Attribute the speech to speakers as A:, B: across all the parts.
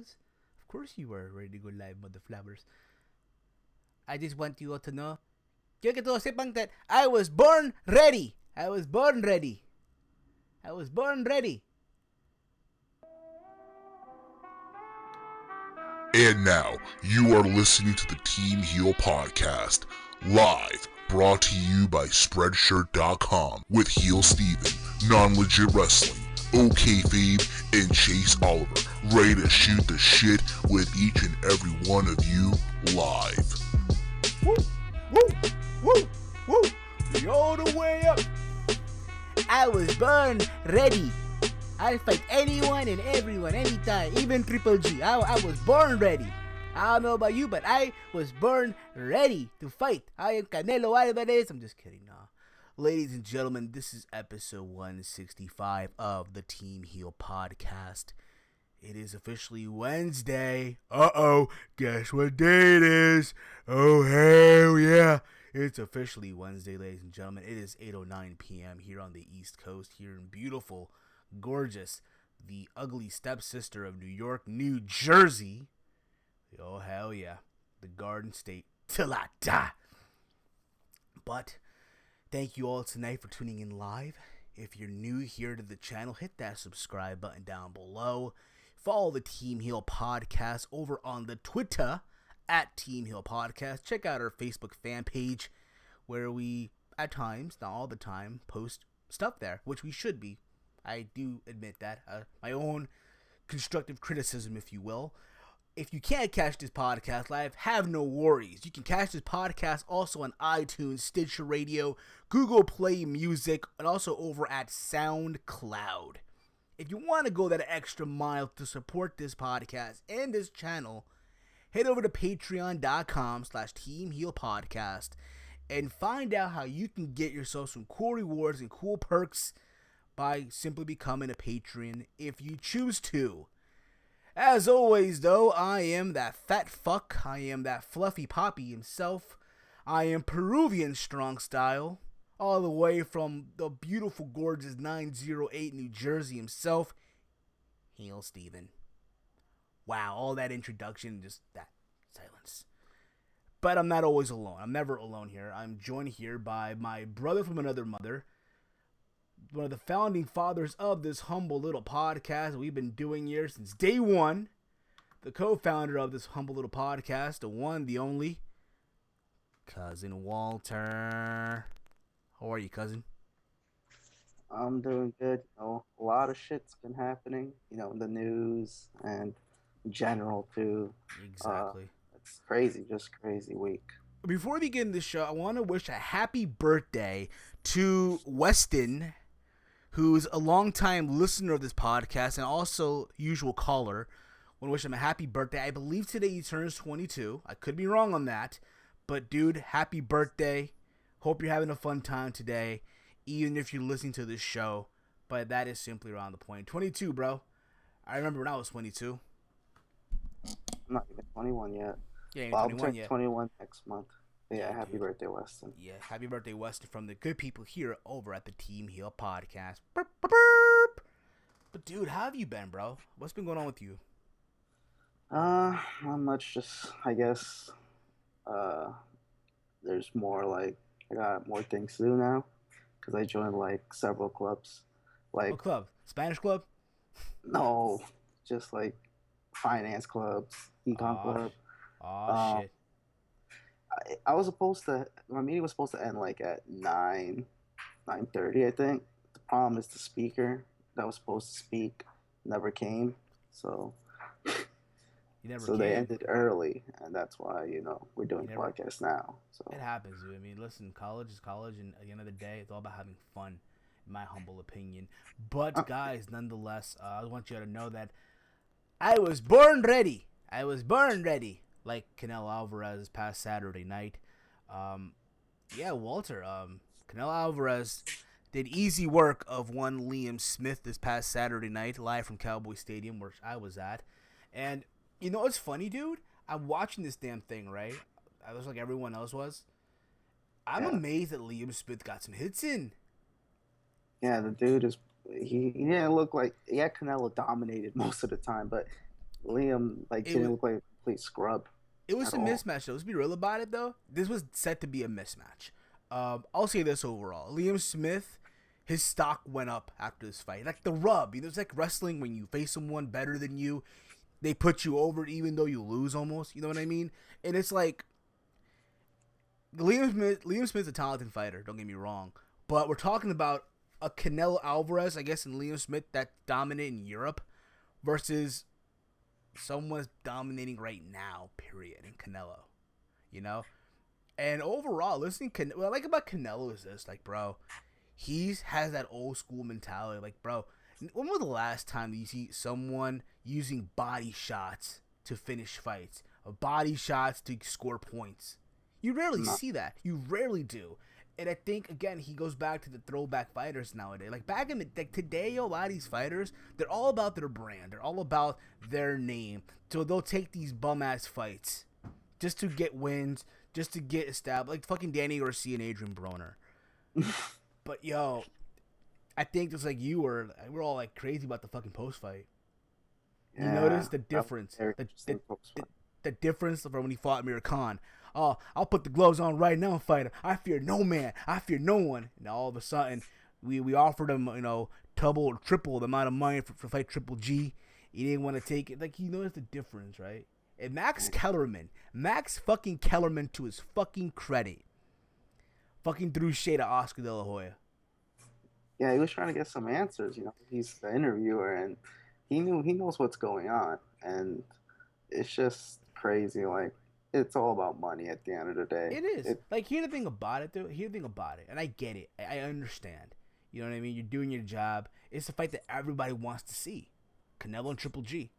A: was. Of course you were ready to go live, mother flowers. I just want you all to know. Quiero que todos sepan that I was born ready. I was born ready. I was born ready.
B: And now, you are listening to the Team Heel Podcast, live, brought to you by Spreadshirt.com, with Heel Steven, Non-Legit Wrestling, OKFabe, and Chase Oliver, ready to shoot the shit with each and every one of you live.
A: Woo, woo, woo, woo. We all the way up. I was born ready. I'll fight anyone and everyone, anytime, even Triple G. I was born ready. I don't know about you, but I was born ready to fight. I am Canelo Alvarez. I'm just kidding, nah. Ladies and gentlemen, this is episode 165 of the Team Heel Podcast. It is officially Wednesday. Uh-oh, guess what day it is? Oh, hell yeah. It's officially Wednesday, ladies and gentlemen. It is 8:09 p.m. here on the East Coast, here in beautiful, gorgeous, the ugly stepsister of New York, New Jersey. Oh, hell yeah. The Garden State till I die. But thank you all tonight for tuning in live. If you're new here to the channel, hit that subscribe button down below. Follow the Team Heel Podcast over on the Twitter at Team Heel Podcast. Check out our Facebook fan page where we, at times, not all the time, post stuff there, which we should be. I do admit that. My own constructive criticism, if you will. If you can't catch this podcast live, have no worries. You can catch this podcast also on iTunes, Stitcher Radio, Google Play Music, and also over at SoundCloud. If you want to go that extra mile to support this podcast and this channel, head over to patreon.com/teamheelpodcast and find out how you can get yourself some cool rewards and cool perks by simply becoming a patron if you choose to. As always, though, I am that fat fuck. I am that fluffy poppy himself. I am Peruvian strong style, all the way from the beautiful, gorgeous 908 New Jersey himself, Heel Steven. Wow, all that introduction, just that silence. But I'm not always alone. I'm never alone here. I'm joined here by my brother from another mother, one of the founding fathers of this humble little podcast we've been doing here since day one, the co-founder of this humble little podcast, the one, the only, Cousin Walter. How are you, cousin?
C: I'm doing good. A lot of shit's been happening, in the news and in general too.
A: Exactly.
C: It's crazy, just crazy week.
A: Before we begin the show, I want to wish a happy birthday to Weston, who's a longtime listener of this podcast and also usual caller. I want to wish him a happy birthday. I believe today he turns 22. I could be wrong on that. But, dude, happy birthday. Hope you're having a fun time today, even if you're listening to this show. But that is simply around the point. 22, bro. I remember when I was 22.
C: I'm not even 21 yet.
A: Yeah,
C: Well,
A: 21
C: I'll turn
A: yet.
C: 21 next month. Yeah, happy
A: dude.
C: birthday, Weston.
A: Yeah, happy birthday, Weston, from the good people here over at the Team Heel Podcast. Burp, burp, burp. But, dude, how have you been, bro? What's been going on with you?
C: Not much, just, I guess, there's more, I got more things to do now, because I joined, several clubs.
A: What club? Spanish club?
C: No, just, finance clubs, econ club.
A: Oh, shit.
C: I was supposed to, my meeting was supposed to end at 9:30, I think. The problem is the speaker that was supposed to speak never came, so they ended early, and that's why we're doing podcasts now. So
A: it happens, dude. I mean, listen, college is college, and at the end of the day, it's all about having fun, in my humble opinion. But guys, nonetheless, I want you to know that I was born ready. I was born ready. Like Canelo Alvarez this past Saturday night. Walter, Canelo Alvarez did easy work of one Liam Smith this past Saturday night, live from Cowboy Stadium, where I was at. And you know what's funny, dude? I'm watching this damn thing, right? I was like everyone else was. I'm amazed that Liam Smith got some hits in.
C: Yeah, the dude is he didn't look like Canelo dominated most of the time, but Liam didn't look like a complete scrub.
A: It was
C: at
A: a
C: all.
A: mismatch, though. Let's be real about it, though. This was set to be a mismatch. I'll say this overall. Liam Smith, his stock went up after this fight. Like the rub. It's like wrestling when you face someone better than you. They put you over even though you lose almost. You know what I mean? And it's like, Liam Smith's a talented fighter, don't get me wrong. But we're talking about a Canelo Alvarez, I guess, and Liam Smith that's dominant in Europe versus someone's dominating right now, period, in Canelo. You know? And overall, what I like about Canelo is this, like, bro, he has that old school mentality. Like, bro, when was the last time you see someone using body shots to finish fights? Or body shots to score points? You rarely see that. You rarely do. And I think, again, he goes back to the throwback fighters nowadays. Like, back in today, a lot of these fighters, they're all about their brand. They're all about their name. So they'll take these bum-ass fights just to get wins, just to get established. Like fucking Danny Garcia and Adrian Broner. But, yo, I think just like you we're all, like, crazy about the fucking post-fight. You notice the difference. The difference from when he fought Amir Khan. Oh, I'll put the gloves on right now, fighter. I fear no man. I fear no one. And all of a sudden, we offered him, double or triple the amount of money for fight Triple G. He didn't want to take it. Like, he knows the difference, right? And Max fucking Kellerman, to his fucking credit, fucking threw shade at Oscar De La Hoya.
C: Yeah, he was trying to get some answers. He's the interviewer, and he knows what's going on, and it's just crazy. Like, it's all about money at the end of the day.
A: It is. Here's the thing about it, though. Here's the thing about it, and I get it. I understand. You know what I mean? You're doing your job. It's a fight that everybody wants to see. Canelo and Triple G.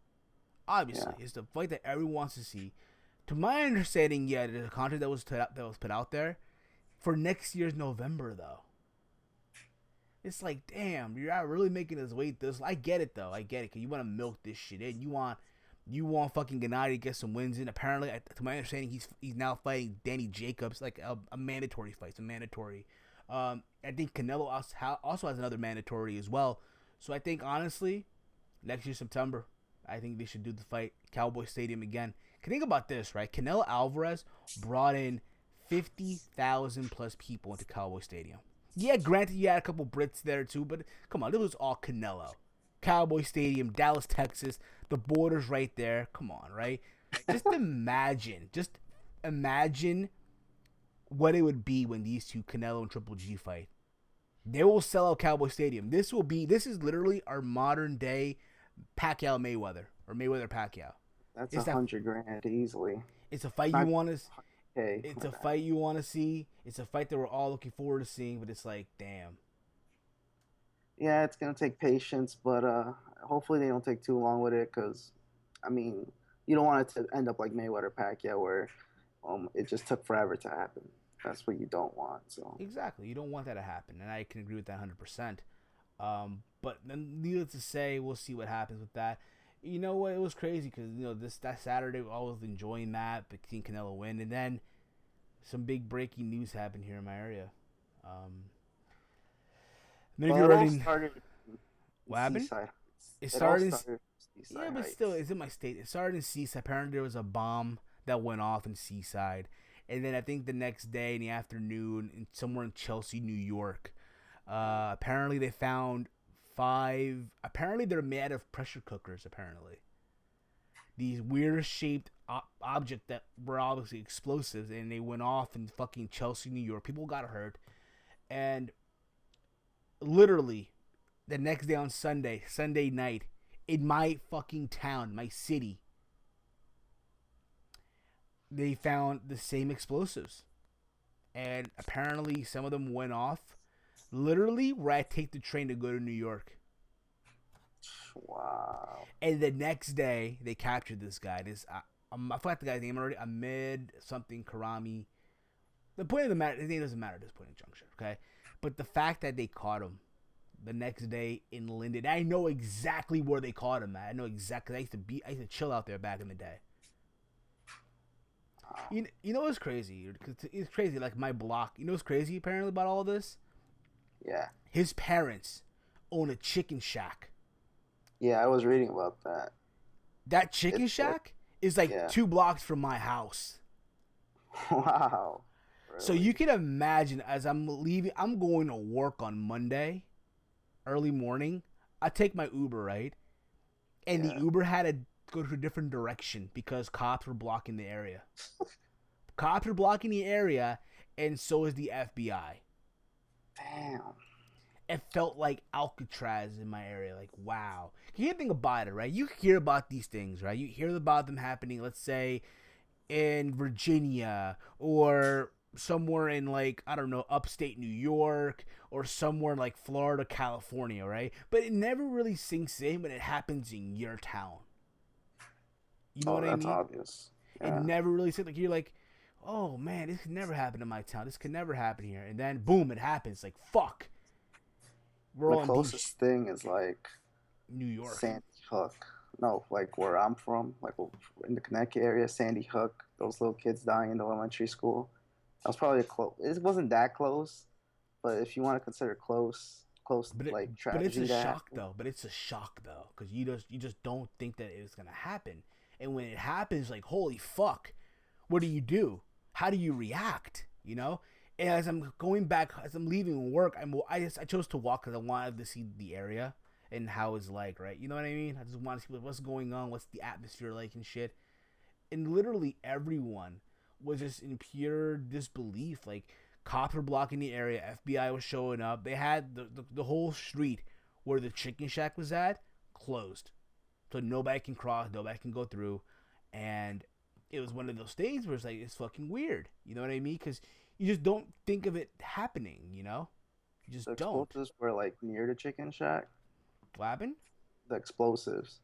A: Obviously, it's the fight that everyone wants to see. To my understanding, there's a contract that was put out there for next year's November, though. It's like, damn, you're not really making us wait this. I get it, though. I get it, because you want to milk this shit in. You want fucking Gennady to get some wins in. Apparently, to my understanding, he's now fighting Danny Jacobs, like a mandatory fight. It's a mandatory. I think Canelo also has another mandatory as well. So I think, honestly, next year, September, I think they should do the fight Cowboy Stadium again. Think about this, right? Canelo Alvarez brought in 50,000 plus people into Cowboy Stadium. Yeah, granted, you had a couple Brits there too, but come on, this was all Canelo. Cowboy Stadium, Dallas, Texas, the border's right there. Come on, right? Just imagine what it would be when these two, Canelo and Triple G, fight. They will sell out Cowboy Stadium. This is literally our modern day Pacquiao Mayweather, or Mayweather Pacquiao.
C: That's $100,000 easily.
A: It's a fight you want to. It's a fight you want to see. It's a fight that we're all looking forward to seeing. But it's like, damn.
C: Yeah, it's gonna take patience, but hopefully they don't take too long with it, because, I mean, you don't want it to end up like Mayweather Pacquiao, where it just took forever to happen. That's what you don't want. So
A: exactly, you don't want that to happen, and I can agree with that 100%. But then, needless to say, we'll see what happens with that. You know what? It was crazy because that Saturday I was enjoying that, but seeing Canelo win, and then some big breaking news happened here in my area. Maybe you're already. What happened? It started in Seaside. Yeah, but still, it's in my state. It started in Seaside. Apparently, there was a bomb that went off in Seaside, and then I think the next day in the afternoon, somewhere in Chelsea, New York, apparently they found 5. Apparently, they're made of pressure cookers. Apparently, these weird shaped objects that were obviously explosives, and they went off in fucking Chelsea, New York. People got hurt, and literally the next day on Sunday night, in my fucking town, my city, they found the same explosives. And apparently some of them went off literally where I take the train to go to New York.
C: Wow.
A: And the next day, they captured this guy. I forgot the guy's name already. Ahmed something Karami. The point of the matter, his name doesn't matter at this point in juncture, okay? But the fact that they caught him the next day in Linden, I know exactly where they caught him at. I know exactly. I used to chill out there back in the day. You know what's crazy? It's crazy. Like my block. You know what's crazy apparently about all this?
C: Yeah.
A: His parents own a chicken shack.
C: Yeah, I was reading about that.
A: That chicken
C: It's like,
A: shack is like
C: yeah.
A: 2 blocks from my house.
C: Wow.
A: So
C: Really?
A: you can imagine as I'm leaving, I'm going to work on Monday, early morning. I take my Uber, right? And the
C: Yeah.
A: Uber had to go to a different direction because cops were blocking the area. Cops are blocking the area, and so is the FBI.
C: Damn.
A: It felt like Alcatraz in my area. Like, wow. You think about it, right? You hear about these things, right? You hear about them happening, let's say, in Virginia or somewhere in, like, I don't know, upstate New York or somewhere like Florida, California, right? But it never really sinks in when it happens in your town. You know
C: Oh,
A: what I
C: that's
A: mean?
C: obvious.
A: It
C: Yeah.
A: never really sinks. Like, you're like, oh man, this could never happen in my town. This could never happen here. And then, boom, it happens. Like, fuck. We're
C: The
A: all in deep
C: closest thing is like
A: New York.
C: Sandy Hook. No, like where I'm from, like in the Connecticut area, Sandy Hook. Those little kids dying in the elementary school. That was probably a close. It wasn't that close, but if you want to consider close like
A: But it's a
C: tragedy that
A: shock
C: happened.
A: though. But it's a shock though, because you just don't think that it's gonna happen. And when it happens, like, holy fuck, what do you do? How do you react? You know. And as I'm going back, as I'm leaving work, I chose to walk because I wanted to see the area and how it's like, right? You know what I mean? I just want to see what's going on, what's the atmosphere like and shit. And literally everyone was just in pure disbelief. Like, cops were blocking the area, FBI was showing up. They had the whole street where the chicken shack was at closed, so nobody can cross, nobody can go through, and it was one of those things where it's like it's fucking weird. You know what I mean? Because you just don't think of it happening. You know, you
C: The
A: just don't.
C: explosives were like near the chicken shack.
A: What happened?
C: The explosives.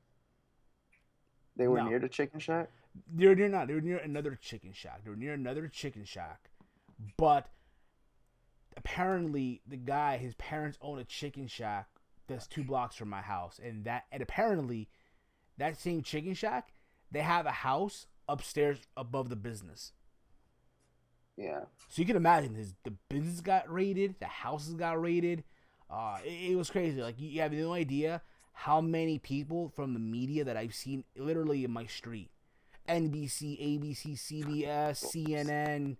C: They were
A: No,
C: near the chicken shack.
A: they're near not. They're near another chicken shack. They're near another chicken shack, but apparently the guy, his parents own a chicken shack that's 2 blocks from my house, and apparently that same chicken shack, they have a house upstairs above the business.
C: Yeah.
A: So you can imagine the business got raided, the houses got raided. It was crazy. Like, you have no idea how many people from the media that I've seen literally in my street. NBC, ABC, CBS, CNN,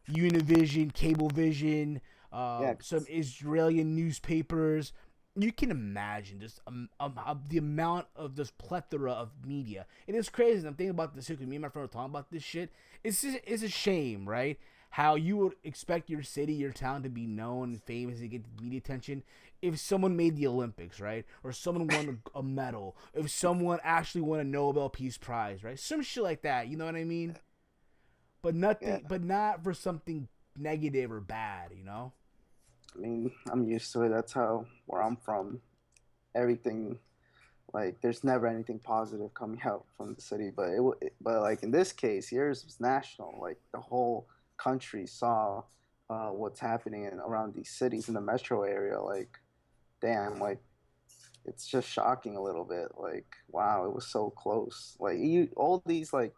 A: Univision, Cablevision,
C: Yeah.
A: some Israeli newspapers. You can imagine just the amount of this plethora of media. And it's crazy. I'm thinking about this because me and my friend were talking about this shit. It's a shame, right? How you would expect your city, your town to be known and famous and get media attention if someone made the Olympics, right? Or someone won a medal. If someone actually won a Nobel Peace Prize, right? Some shit like that. You know what I mean? But
C: Yeah.
A: nothing, but not for something negative or bad. You know?
C: I mean, I'm used to it. That's how where I'm from. Everything like there's never anything positive coming out from the city, but but like in this case, yours was national. Like the whole country saw what's happening around these cities in the metro area. Like, damn, like it's just shocking a little bit. Like, wow, it was so close. Like all these like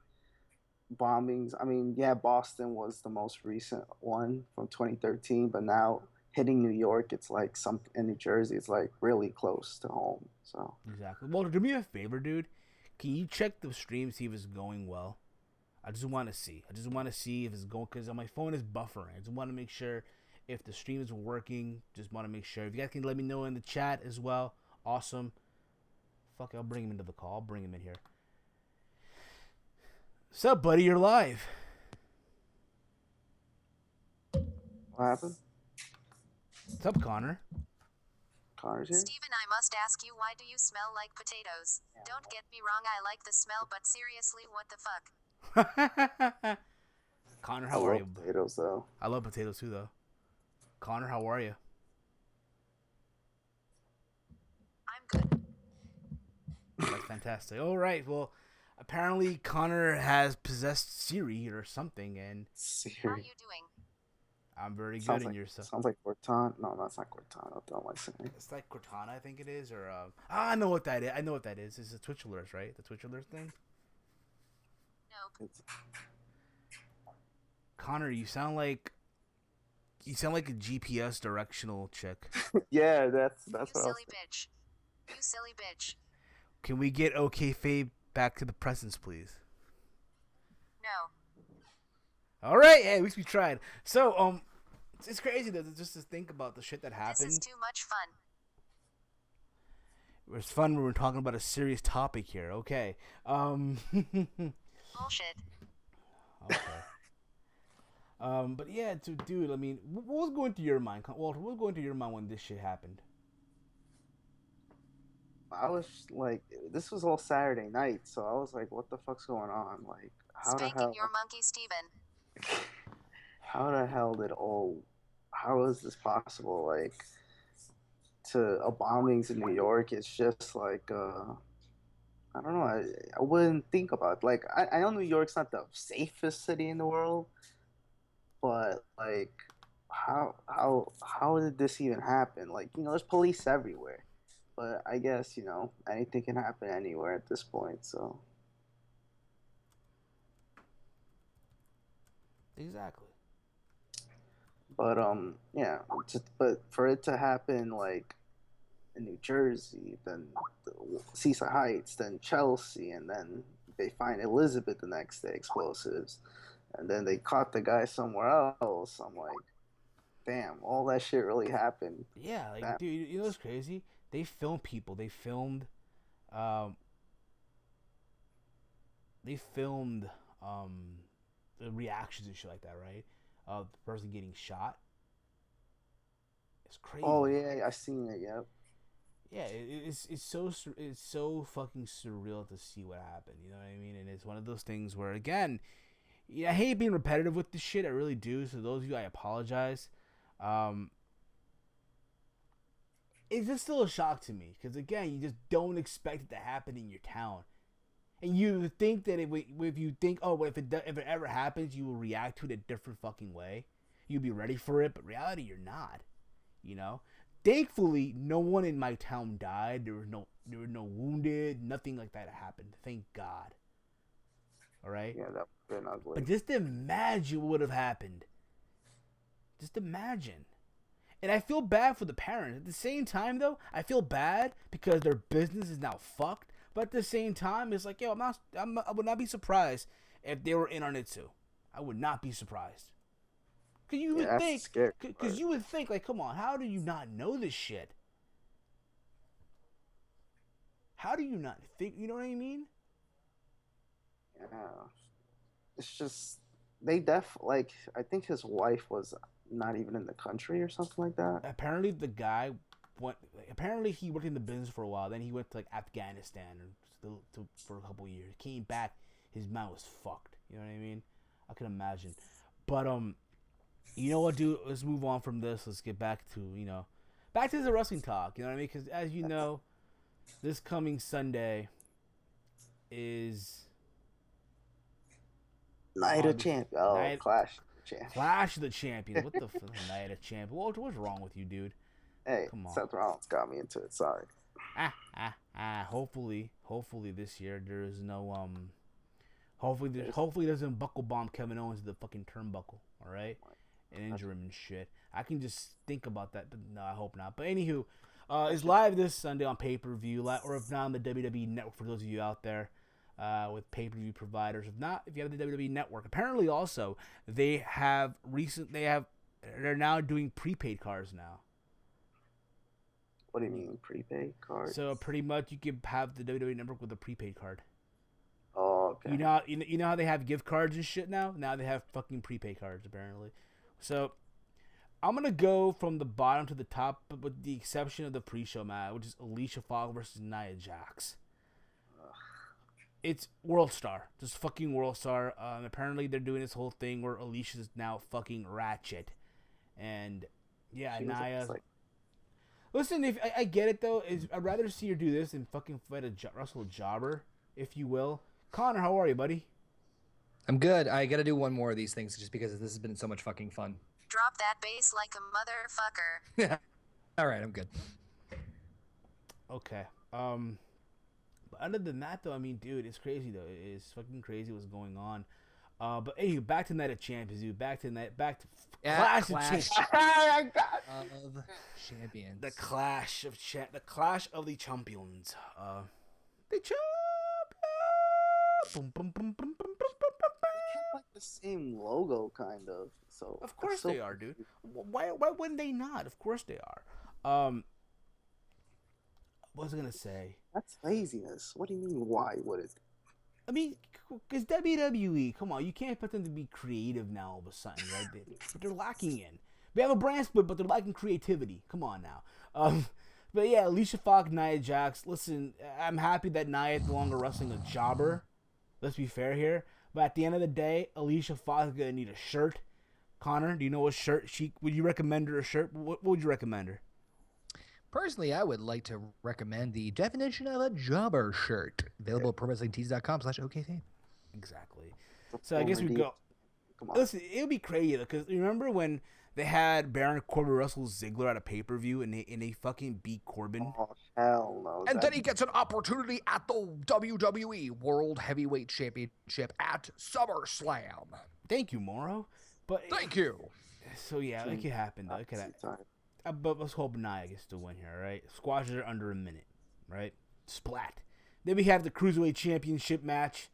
C: bombings. I mean, yeah, Boston was the most recent one from 2013, but now hitting New York, it's like some in New Jersey, it's like really close to home. So
A: Exactly. Well, do me a favor, dude. Can you check the stream, see if it's going well? I just want to see. I just want to see if it's going, because my phone is buffering. I just want to make sure if the stream is working. Just want to make sure. If you guys can let me know in the chat as well, awesome. Fuck it, I'll bring him into the call. I'll bring him in here. What's up, buddy? You're live.
C: what happened?
A: What's up, Connor?
C: Connor's here.
D: Steven, I must ask you, why do you smell like potatoes? Don't get me wrong, I like the smell, but seriously, what the fuck?
A: Connor,
C: I
A: how are
C: love
A: you?
C: potatoes though.
A: I love potatoes too, though. Connor, how are you?
D: I'm good.
A: That's fantastic. All right. Well, apparently Connor has possessed Siri or something, and
D: How are
C: Siri.
D: you doing?
A: I'm very good
C: Sounds
A: in
C: like
A: yourself.
C: sounds like Cortana. No, that's not Cortana. What am I saying?
A: It's like Cortana, I think it is, or I know what that is. I know what that is. It's a Twitch alerts, right? The Twitch alerts thing.
D: Nope.
C: It's,
A: Connor, you sound like a GPS directional chick.
C: yeah, that's
D: You
C: what I was
D: silly bitch. You silly bitch.
A: Can we get OK Fabe back to the presents, please?
D: No.
A: All right. Hey, at least we tried. So, it's crazy though, just to think about the shit that happened.
D: This is too much fun.
A: It was fun when we're talking about a serious topic here. Okay.
D: Bullshit.
A: Okay. But yeah, dude, I mean, what was going through your mind, Walter? What was going through your mind when this shit happened?
C: I was like, this was all Saturday night, so I was like, what the fuck's going on? Like, how
D: Spanking
C: the hell?
D: your monkey, Steven.
C: How the hell did all? How is this possible? Like, to bombings in New York, it's just like, I don't know. I wouldn't think about. Like, I know New York's not the safest city in the world, but like, how did this even happen? Like, there's police everywhere. But I guess, anything can happen anywhere at this point, so.
A: Exactly.
C: But, yeah, but for it to happen, like, in New Jersey, then Seaside Heights, then Chelsea, and then they find Elizabeth the next day, explosives, and then they caught the guy somewhere else. I'm like, damn, all that shit really happened.
A: Yeah, like, dude, you know what's crazy? They filmed people. They filmed the reactions and shit like that, right? Of the person getting shot. It's crazy.
C: Oh yeah, I seen it. Yep.
A: Yeah, it's so fucking surreal to see what happened. You know what I mean? And it's one of those things where, again, I hate being repetitive with this shit. I really do. So those of you, I apologize. It's just still a shock to me because, again, you just don't expect it to happen in your town, and you think that if you think, oh, well, if it ever happens, you will react to it a different fucking way. You'll be ready for it, but reality, you're not. Thankfully, no one in my town died. There were no wounded. Nothing like that happened. Thank God. All right.
C: Yeah, that would have been ugly.
A: But just imagine what would have happened. Just imagine. And I feel bad for the parents. At the same time, though, I feel bad because their business is now fucked. But at the same time, it's like, yo, I would not be surprised if they were in on it too. I would not be surprised. Because you would think, like, come on, how do you not know this shit? How do you not think? You know what I mean?
C: Yeah, it's just I think his wife was not even in the country or something like that.
A: Apparently, the guy apparently he worked in the business for a while. Then he went to like Afghanistan for a couple of years. Came back, his mind was fucked. You know what I mean? I can imagine. But you know what, dude? Let's move on from this. Let's get back to the wrestling talk. You know what I mean? Because as you know, this coming Sunday is
C: Night of Champions. Oh, Clash of Champions.
A: Clash of the Champions. What the fuck? Night of Champions. Walter, what's wrong with you, dude?
C: Hey,
A: come on.
C: Seth Rollins got me into it. Sorry.
A: Hopefully this year there is no Hopefully doesn't buckle bomb Kevin Owens to the fucking turnbuckle. All right. And injure him and shit. I can just think about that, but no, I hope not. But anywho, it's live this Sunday on pay-per-view, or if not on the WWE Network for those of you out there with pay-per-view providers. If not, if you have the WWE Network, apparently also they're now doing prepaid cards now.
C: What do you mean prepaid cards?
A: So pretty much you can have the WWE Network with a prepaid card.
C: Oh, okay.
A: You know how they have gift cards and shit now? Now they have fucking prepaid cards apparently. So, I'm going to go from the bottom to the top, but with the exception of the pre-show match, which is Alicia Fox versus Nia Jax. It's World Star. Just fucking World Star. Apparently, they're doing this whole thing where Alicia's now fucking ratchet. And, yeah, Nia... Listen, if I get it, though. I'd rather see her do this than fucking fight wrestle a jobber, if you will. Connor, how are you, buddy?
E: I'm good. I gotta do one more of these things just because this has been so much fucking fun.
D: Drop that bass like a motherfucker.
E: All right, I'm good.
A: Okay. But other than that, though, I mean, dude, it's crazy, though. It's fucking crazy what's going on. But hey, back to Night of Champions, dude. Back to Clash of Champions.
E: Of Champions.
A: The Clash of the Champions. The Champions. Boom, boom, boom, boom, boom, boom, boom, boom,
C: They kept like the same logo, kind of. So
A: Of course
C: it's so
A: they are, dude. Why wouldn't they not? Of course they are. What was I gonna say?
C: That's laziness. What do you mean? Why would it?
A: I mean, because WWE, come on, you can't expect them to be creative now all of a sudden, right? But they're lacking in. We have a brand split, but they're lacking creativity. Come on now. But yeah, Alicia Fox, Nia Jax. Listen, I'm happy that Nia is no longer wrestling a jobber. Let's be fair here. But at the end of the day, Alicia Fox is gonna need a shirt. Connor, do you know what shirt would you recommend her a shirt? What would you recommend her?
E: Personally, I would like to recommend the definition of a jobber shirt. Available at prowrestlingtees.com/OKT.
A: Exactly. So I guess we go.
C: Come on.
A: Listen, it would be crazy because remember when they had Baron Corbin wrestle Ziggler at a pay per view and they fucking beat Corbin.
C: Oh hell no!
E: And then he gets an opportunity at the WWE World Heavyweight Championship at SummerSlam.
A: Thank you, Morrow. But
E: Thank you.
A: So yeah, it could happen though. It could happen. But let's hope Nia gets to win here, right? Squashes her under a minute, right? Splat. Then we have the Cruiserweight Championship match.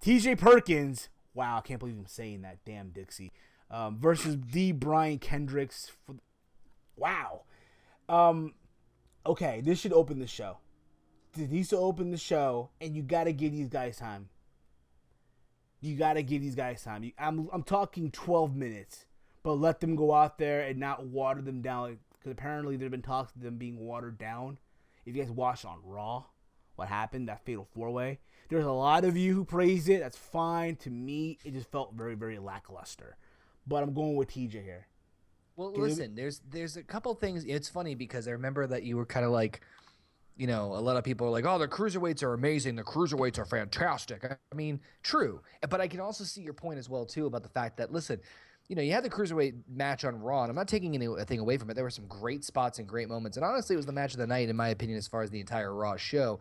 A: T.J. Perkins. Wow, I can't believe I'm saying that. Damn, Dixie. Versus D. Brian Kendricks. Wow. Okay, this should open the show. This needs to open the show, and you got to give these guys time. I'm talking 12 minutes. But let them go out there and not water them down. Because apparently there have been talks of them being watered down. If you guys watched on Raw, what happened, that Fatal 4-Way. There's a lot of you who praised it. That's fine. To me, it just felt very, very lackluster. But I'm going with TJ here.
E: Well, listen, there's a couple things. It's funny because I remember that you were kind of like, you know, a lot of people are like, oh, the cruiserweights are amazing. The cruiserweights are fantastic. I mean, true. But I can also see your point as well, too, about the fact that, listen, you know, you had the cruiserweight match on Raw, and I'm not taking anything away from it. There were some great spots and great moments. And honestly, it was the match of the night, in my opinion, as far as the entire Raw show.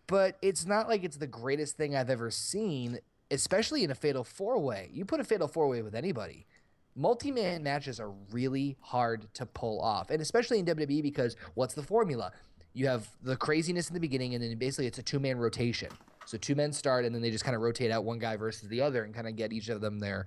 E: But it's not like it's the greatest thing I've ever seen, especially in a Fatal 4-Way. You put a Fatal 4-Way with anybody. Multi-man matches are really hard to pull off, and especially in WWE because what's the formula? You have the craziness in the beginning, and then basically it's a two-man rotation. So two men start, and then they just kind of rotate out one guy versus the other and kind of get each of them their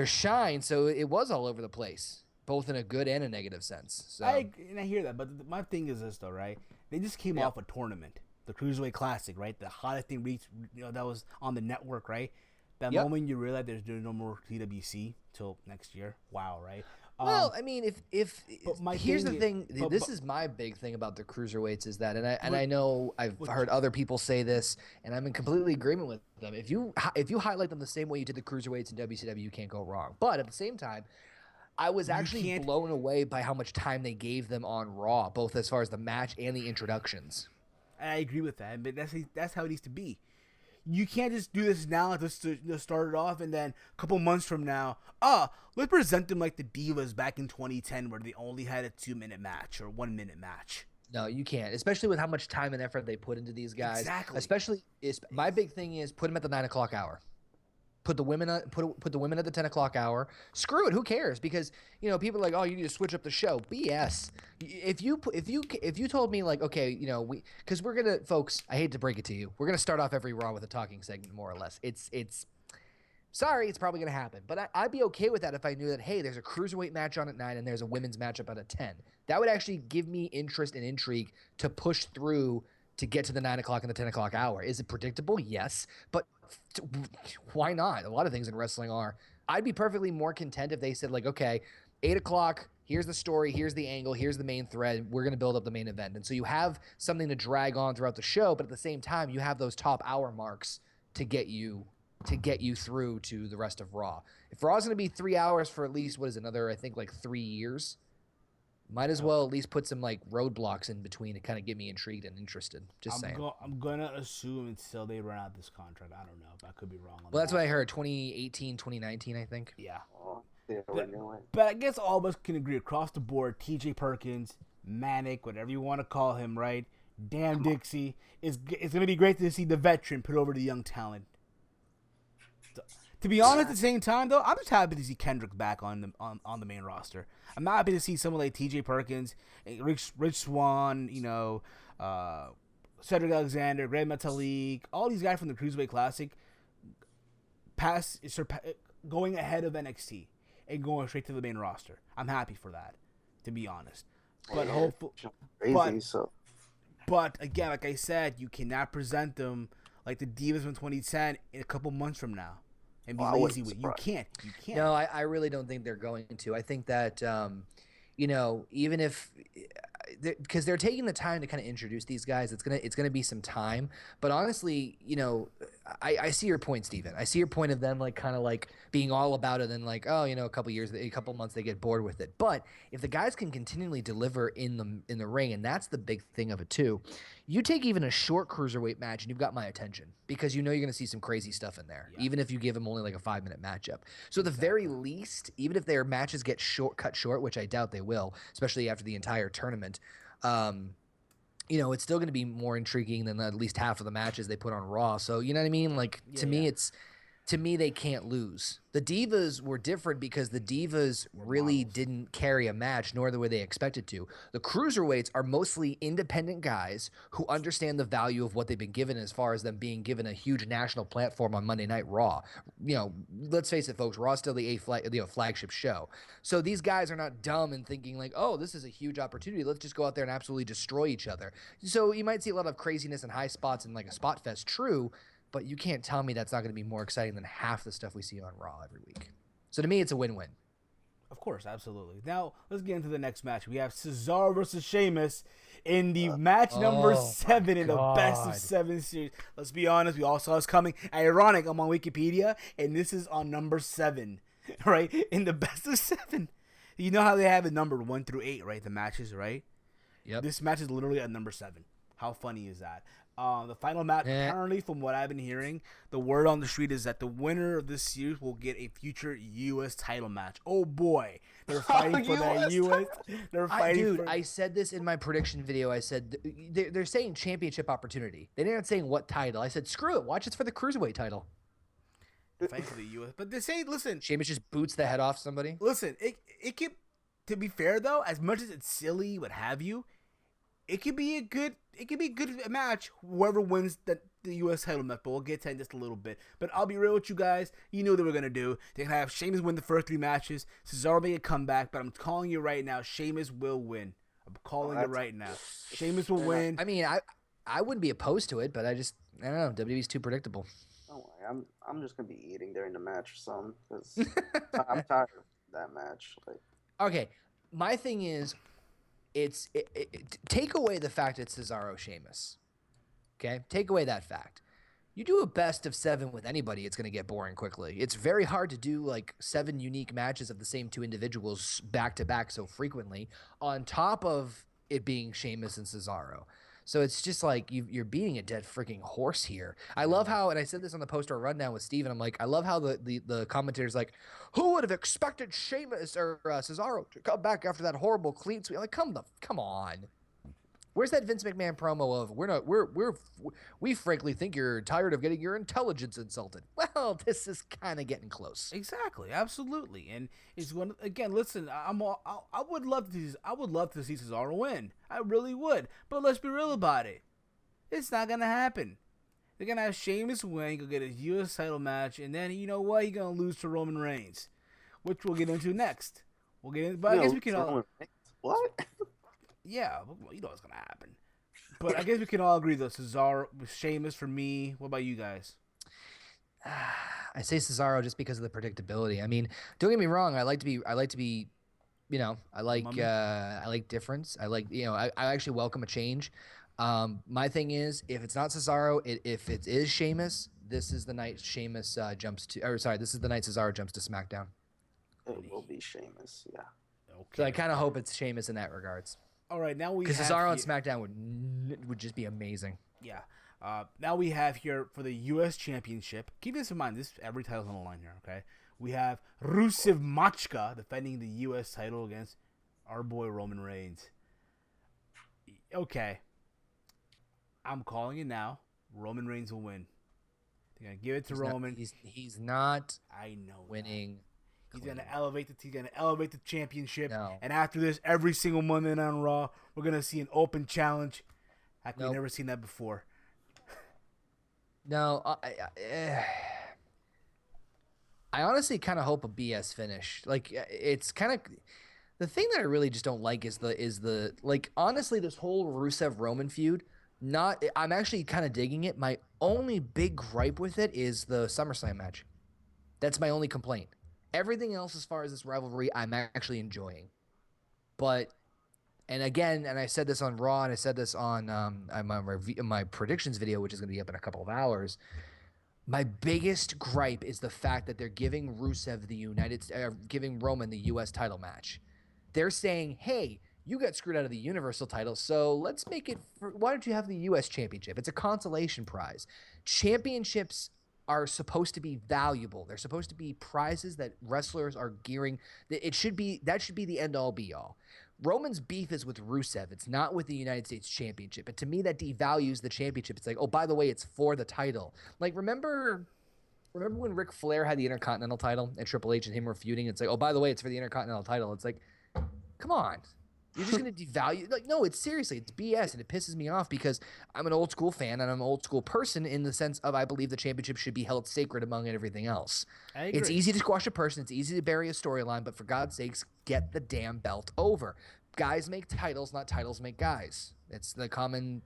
E: shine. So it was all over the place, both in a good and a negative sense. So
A: I hear that, but my thing is this though, right? They just came off a tournament, the Cruiserweight Classic, right? The hottest thing reached, you know, that was on the network, right? That moment you realize there's no more TWC till next year. Wow, right?
E: Well, I mean, if here's the thing, this is my big thing about the cruiserweights is that, and I know I've heard other people say this, and I'm in completely agreement with them. If you highlight them the same way you did the cruiserweights in WCW, you can't go wrong. But at the same time, I was actually blown away by how much time they gave them on Raw, both as far as the match and the introductions.
A: I agree with that, but that's how it needs to be. You can't just do this now just to start it off, and then a couple months from now, let's present them like the Divas back in 2010 where they only had a 2-minute match or 1-minute match.
E: No, you can't, especially with how much time and effort they put into these guys.
A: Exactly.
E: Especially, my big thing is put them at the 9 o'clock hour. Put the women at the 10 o'clock hour. Screw it. Who cares? Because, you know, people are like, oh, you need to switch up the show. BS. If you told me like, okay, you know, because we're gonna, folks, I hate to break it to you, we're gonna start off every Raw with a talking segment, more or less. It's sorry, it's probably gonna happen, but I'd be okay with that if I knew that, hey, there's a cruiserweight match on at 9 and there's a women's matchup at 10. That would actually give me interest and intrigue to push through to get to the 9 o'clock and the 10 o'clock hour. Is it predictable? Yes, but why not? A lot of things in wrestling are. I'd be perfectly more content if they said like, okay, 8 o'clock, here's the story, here's the angle, here's the main thread, we're going to build up the main event. And so you have something to drag on throughout the show, but at the same time, you have those top hour marks to get you through to the rest of Raw. If Raw's going to be 3 hours for at least, another, I think like 3 years, might as well at least put some like roadblocks in between to kind of get me intrigued and interested. Just saying.
A: I'm gonna assume until they run out this contract. I don't know, but I could be wrong.
E: Well, that's what I heard. 2018, 2019, I think.
A: Yeah.
C: But
A: I guess all of us can agree across the board. T.J. Perkins, Manic, whatever you want to call him, right? Damn Dixie. It's gonna be great to see the veteran put over the young talent. To be honest, at the same time, though, I'm just happy to see Kendrick back on the main roster. I'm happy to see someone like T.J. Perkins, Rich Swann, you know, Cedric Alexander, Grand Metalik, all these guys from the Cruiserweight Classic going ahead of NXT and going straight to the main roster. I'm happy for that, to be honest. But hopefully, but again, like I said, you cannot present them like the Divas from 2010 in a couple months from now and be lazy with it. You can't.
E: No, I really don't think they're going to. I think that even if because they're taking the time to kind of introduce these guys, it's gonna be some time. But honestly, I see your point, Steven. I see your point of them like kind of like being all about it and like, oh, a couple months they get bored with it. But if the guys can continually deliver in the ring, and that's the big thing of it too. You take even a short cruiserweight match and you've got my attention because you're going to see some crazy stuff in there, even if you give them only like a 5-minute matchip. So at the very least, even if their matches get cut short, which I doubt they will, especially after the entire tournament, it's still going to be more intriguing than at least half of the matches they put on Raw. So you know what I mean? Like to me, they can't lose. The Divas were different because the Divas really didn't carry a match, nor the way they expected to. The Cruiserweights are mostly independent guys who understand the value of what they've been given as far as them being given a huge national platform on Monday Night Raw. Let's face it, folks, Raw's still the flagship show. So these guys are not dumb and thinking like, oh, this is a huge opportunity. Let's just go out there and absolutely destroy each other. So you might see a lot of craziness and high spots and like a spot fest, true, but you can't tell me that's not going to be more exciting than half the stuff we see on Raw every week. So to me, it's a win-win.
A: Of course, absolutely. Now, let's get into the next match. We have Cesaro versus Sheamus in the match number 7 in the best of 7 series. Let's be honest, we all saw this coming. Ironic, I'm on Wikipedia, and this is on number 7, right? In the best of 7. You know how they have it numbered 1 through 8, right? The matches, right?
E: Yep.
A: This match is literally at number 7. How funny is that? The final match, apparently, from what I've been hearing, the word on the street is that the winner of this series will get a future U.S. title match. Oh, boy. They're fighting for that U.S. They're fighting
E: I said this in my prediction video. I said, they're saying championship opportunity. They're not saying what title. I said, screw it. Watch it for the Cruiserweight title.
A: Fighting for the U.S. But they say, listen.
E: Sheamus just boots the head off somebody.
A: Listen, it could, to be fair, though, as much as it's silly, what have you, it could be a good match. Whoever wins the U.S. title match, but we'll get to that in just a little bit. But I'll be real with you guys. You know what they were gonna do. They're gonna have Sheamus win the first 3 matches. Cesaro make a comeback, but I'm calling you right now. Sheamus will win. I'm calling it right now. Sheamus will win.
E: I mean, I wouldn't be opposed to it, but I don't know. WWE's too predictable.
C: Don't worry, I'm just gonna be eating during the match or something because I'm tired of that match.
E: Okay, my thing is. Take away the fact it's Cesaro Sheamus. Okay? Take away that fact. You do a best of 7 with anybody, it's going to get boring quickly. It's very hard to do like 7 unique matches of the same 2 individuals back to back so frequently on top of it being Sheamus and Cesaro. So it's just like you're beating a dead freaking horse here. I love how, and I said this on the post-war rundown with Steven, I'm like, I love how the commentator's like, who would have expected Sheamus or Cesaro to come back after that horrible clean sweep? Like, come on. Where's that Vince McMahon promo of we frankly think you're tired of getting your intelligence insulted? Well, this is kind of getting close.
A: Exactly, absolutely, and it's one again. Listen, I would love to see Cesaro win. I really would, but let's be real about it. It's not gonna happen. They're gonna have Sheamus win, go get a U.S. title match, and then you know what? He's gonna lose to Roman Reigns, which we'll get into next. But I guess we can all.
C: What?
A: Yeah, well, you know what's gonna happen. But I guess we can all agree though. Cesaro, Sheamus for me. What about you guys?
E: I say Cesaro just because of the predictability. I mean, don't get me wrong. I like to be. I like difference. I actually welcome a change. My thing is, if it's not Cesaro, if it is Sheamus, this is the night Sheamus jumps to. Or sorry, this is the night Cesaro jumps to SmackDown.
C: It will be Sheamus. Yeah.
A: Okay.
E: So I kind of hope it's Sheamus in that regards.
A: All right, now we
E: because
A: have
E: Cesaro on SmackDown would just be amazing.
A: Yeah. Now we have here for the U.S. Championship. Keep this in mind. Every title's on the line here. Okay. We have Rusev Machka defending the U.S. title against our boy Roman Reigns. Okay. I'm calling it now. Roman Reigns will win. They're gonna give it to Roman.
E: He's not.
A: I know
E: winning.
A: He's gonna elevate the championship.
E: No.
A: And after this, every single Monday Night on Raw, we're gonna see an open challenge Like we've never seen that before.
E: No, I honestly kind of hope a BS finish. Like it's kind of the thing that I really just don't like is the like honestly this whole Rusev Roman feud. Not I'm actually kind of digging it. My only big gripe with it is the SummerSlam match. That's my only complaint. Everything else as far as this rivalry, I'm actually enjoying. But and again, and I said this on Raw, and I said this on my predictions video, which is going to be up in a couple of hours. My biggest gripe is the fact that they're giving Rusev giving Roman the U.S. title match. They're saying, "Hey, you got screwed out of the Universal title, so let's make it. Why don't you have the U.S. Championship? It's a consolation prize. Championships are supposed to be valuable. They're supposed to be prizes that wrestlers are gearing. That should be the end all be all. Roman's beef is with Rusev. It's not with the United States Championship. And to me, that devalues the championship. It's like, oh, by the way, it's for the title. Like, remember when Ric Flair had the Intercontinental title and Triple H and him were feuding? It's like, oh, by the way, it's for the Intercontinental title. It's like, come on. You're just going to devalue. Like, no, it's seriously, it's BS. And it pisses me off because I'm an old school fan and I'm an old school person in the sense of I believe the championship should be held sacred among everything else.
A: I agree.
E: It's easy to squash a person. It's easy to bury a storyline. But for God's sakes, get the damn belt over. Guys make titles, not titles make guys. It's the common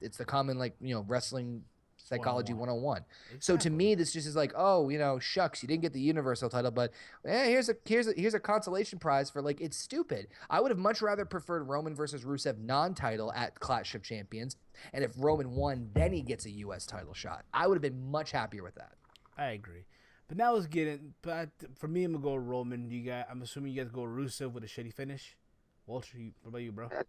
E: like, wrestling psychology 101. Exactly. So to me, this just is like, oh, shucks, you didn't get the Universal title, but here's a consolation prize for like, it's stupid. I would have much rather preferred Roman versus Rusev non-title at Clash of Champions, and if Roman won, then he gets a U.S. title shot. I would have been much happier with that.
A: I agree. But now let's get in. But for me, I'm gonna go Roman. I'm assuming you guys go Rusev with a shitty finish. Walter, what about you, bro?
C: I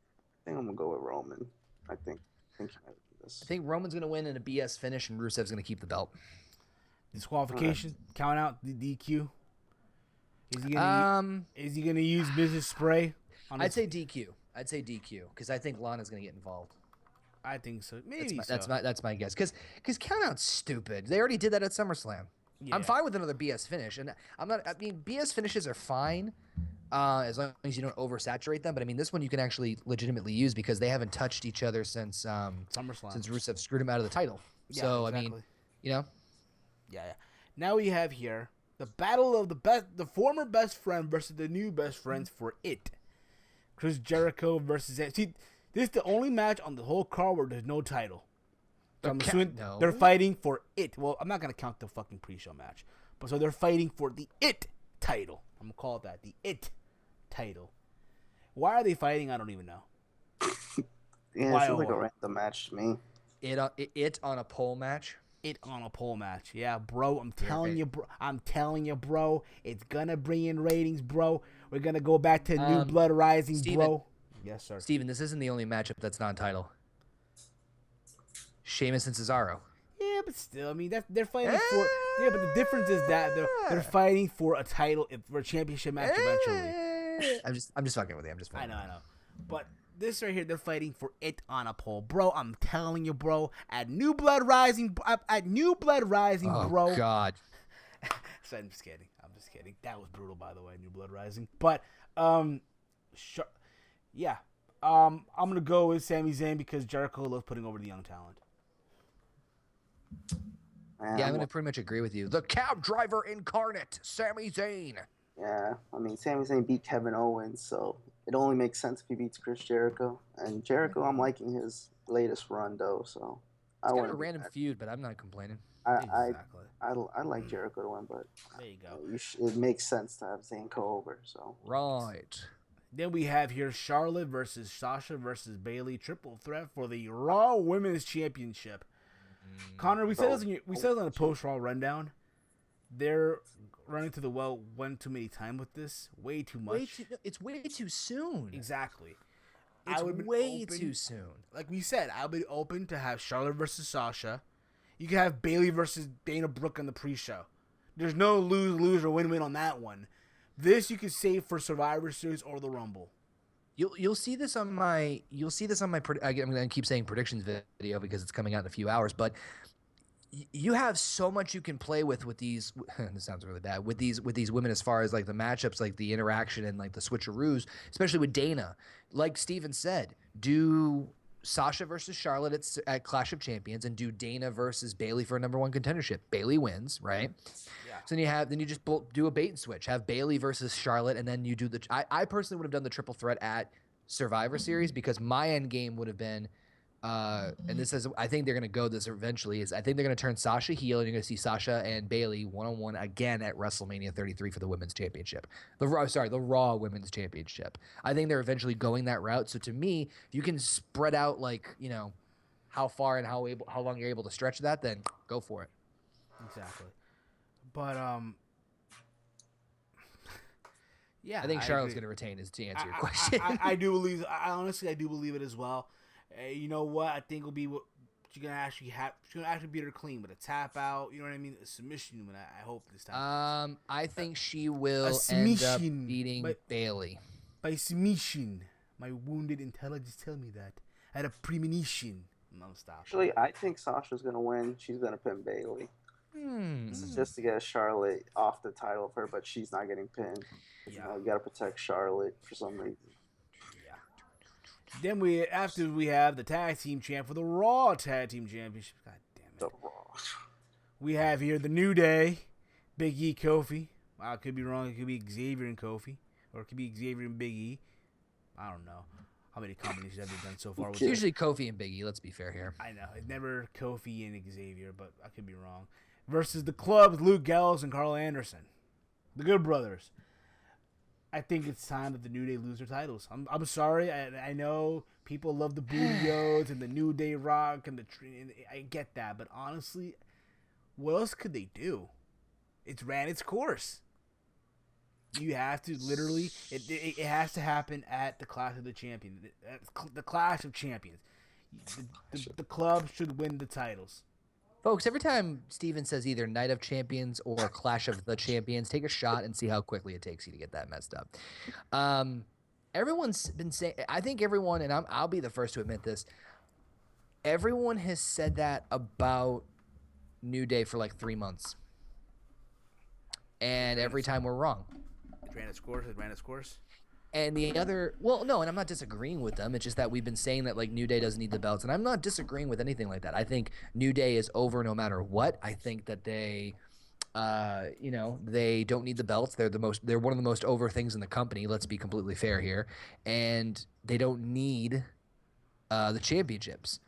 C: think I'm gonna go with Roman. I think you might do this.
E: I think Roman's gonna win in a BS finish, and Rusev's gonna keep the belt.
A: Disqualification, count out the DQ. Is he gonna use business spray?
E: I'd say DQ. Because I think Lana's gonna get involved.
A: I think so. Maybe
E: that's my guess. Because count out's stupid. They already did that at SummerSlam. Yeah. I'm fine with another BS finish, and BS finishes are fine. As long as you don't oversaturate them. But I mean, this one you can actually legitimately use because they haven't touched each other since
A: SummerSlam.
E: Since Rusev screwed him out of the title.
A: Yeah,
E: so
A: exactly.
E: I mean,
A: Yeah. Now we have here the battle of the former best friend versus the new best friends for it. Chris Jericho versus see, this is the only match on the whole card where there's no title. So I'm assuming they're fighting for it. Well, I'm not gonna count the fucking pre-show match, but so they're fighting for the it title. I'm gonna call it that, the it title. Why are they fighting? I don't even know.
C: Yeah, it seems like a random match to me.
E: It on a pole match.
A: It on a pole match. Yeah, bro. I'm telling you, bro. It's gonna bring in ratings, bro. We're gonna go back to New Blood Rising,
E: Steven,
A: bro. Yes, sir.
E: Steven, this isn't the only matchup that's non-title. Sheamus and Cesaro.
A: Yeah, but still, I mean, they're fighting for. Yeah, but the difference is that they're fighting for a title, for a championship match eventually.
E: I'm just fucking with you.
A: I know. But this right here, they're fighting for it on a pole, bro. I'm telling you, bro. At New Blood Rising, bro.
E: Oh God.
A: So I'm just kidding. That was brutal, by the way, New Blood Rising. But yeah. I'm gonna go with Sami Zayn because Jericho loves putting over the young talent.
E: Yeah, I'm going to pretty much agree with you. The cab driver incarnate, Sami Zayn.
C: Yeah, I mean, Sami Zayn beat Kevin Owens, so it only makes sense if he beats Chris Jericho. And Jericho, I'm liking his latest run, though, so
E: it's kind of a random feud, but I'm not complaining.
C: I like Jericho to win, but
A: there you go.
C: It makes sense to have Zayn go over, so.
E: Right.
A: Then we have here Charlotte versus Sasha versus Bayley, triple threat for the Raw Women's Championship. Connor, we said this on the post-Raw rundown. They're running to the well one too many times with this. Way too much.
E: It's way too soon.
A: Exactly.
E: It's way too soon.
A: Like we said, I would be open to have Charlotte versus Sasha. You can have Bayley versus Dana Brooke on the pre-show. There's no lose or win-win on that one. This you can save for Survivor Series or the Rumble.
E: You'll see this on my I'm gonna keep saying predictions video because it's coming out in a few hours, but you have so much you can play with these. This sounds really bad with these women as far as like the matchups, like the interaction and like the switcheroos, especially with Dana. Like Steven said, do Sasha versus Charlotte at Clash of Champions and do Dana versus Bayley for a #1 contendership. Bayley wins, right?
A: Yeah.
E: So then you just do a bait and switch. Have Bayley versus Charlotte, and then you do I personally would have done the triple threat at Survivor Series because my end game would have been, and this is I think they're gonna go this eventually. I think they're gonna turn Sasha heel, and you're gonna see Sasha and Bayley 1-on-1 again at WrestleMania 33 for the women's championship. The Raw Women's Championship. I think they're eventually going that route. So to me, if you can spread out how far and how long you're able to stretch that, then go for it.
A: Exactly. But yeah,
E: I think Charlotte's going to retain to answer your question.
A: I do believe. I honestly do believe it as well. You know what? I think will be what she's gonna actually have. She's gonna actually beat her clean with a tap out. You know what I mean? A submission. I hope this time.
E: I think she will end up beating Bayley
A: by submission. My wounded intelligence tell me that. I had a premonition. No, stop.
C: Actually, I think Sasha's gonna win. She's gonna pin Bayley. This is just to get Charlotte off the title of her, but she's not getting pinned.
A: Yeah.
C: You gotta protect Charlotte for some reason.
A: Yeah. Then after we have the tag team champ for the Raw Tag Team Championship. God damn it.
C: The Raw.
A: We have here the New Day, Big E, Kofi. I could be wrong. It could be Xavier and Kofi, or it could be Xavier and Big E. I don't know how many combinations have they done so far.
E: It's usually Kofi and Big E. Let's be fair here.
A: I know it's never Kofi and Xavier, but I could be wrong. Versus the Clubs, Luke Gallows and Carl Anderson, the Good Brothers. I think it's time that the New Day lose their titles. I'm sorry. I know people love the Booty-O's and the New Day Rock and I get that, but honestly, what else could they do? It's ran its course. You have to literally. It has to happen at the Clash of the Champions. The Clash of Champions. The club should win the titles.
E: Folks, every time Steven says either Night of Champions or Clash of the Champions, take a shot and see how quickly it takes you to get that messed up. Everyone's been saying, I think everyone, and I'll be the first to admit this, everyone has said that about New Day for like 3 months. And every time we're wrong.
A: It ran its course.
E: And the other, and I'm not disagreeing with them. It's just that we've been saying that like New Day doesn't need the belts, and I'm not disagreeing with anything like that. I think New Day is over no matter what. I think that they, they don't need the belts. They're one of the most over things in the company. Let's be completely fair here, and they don't need the championships.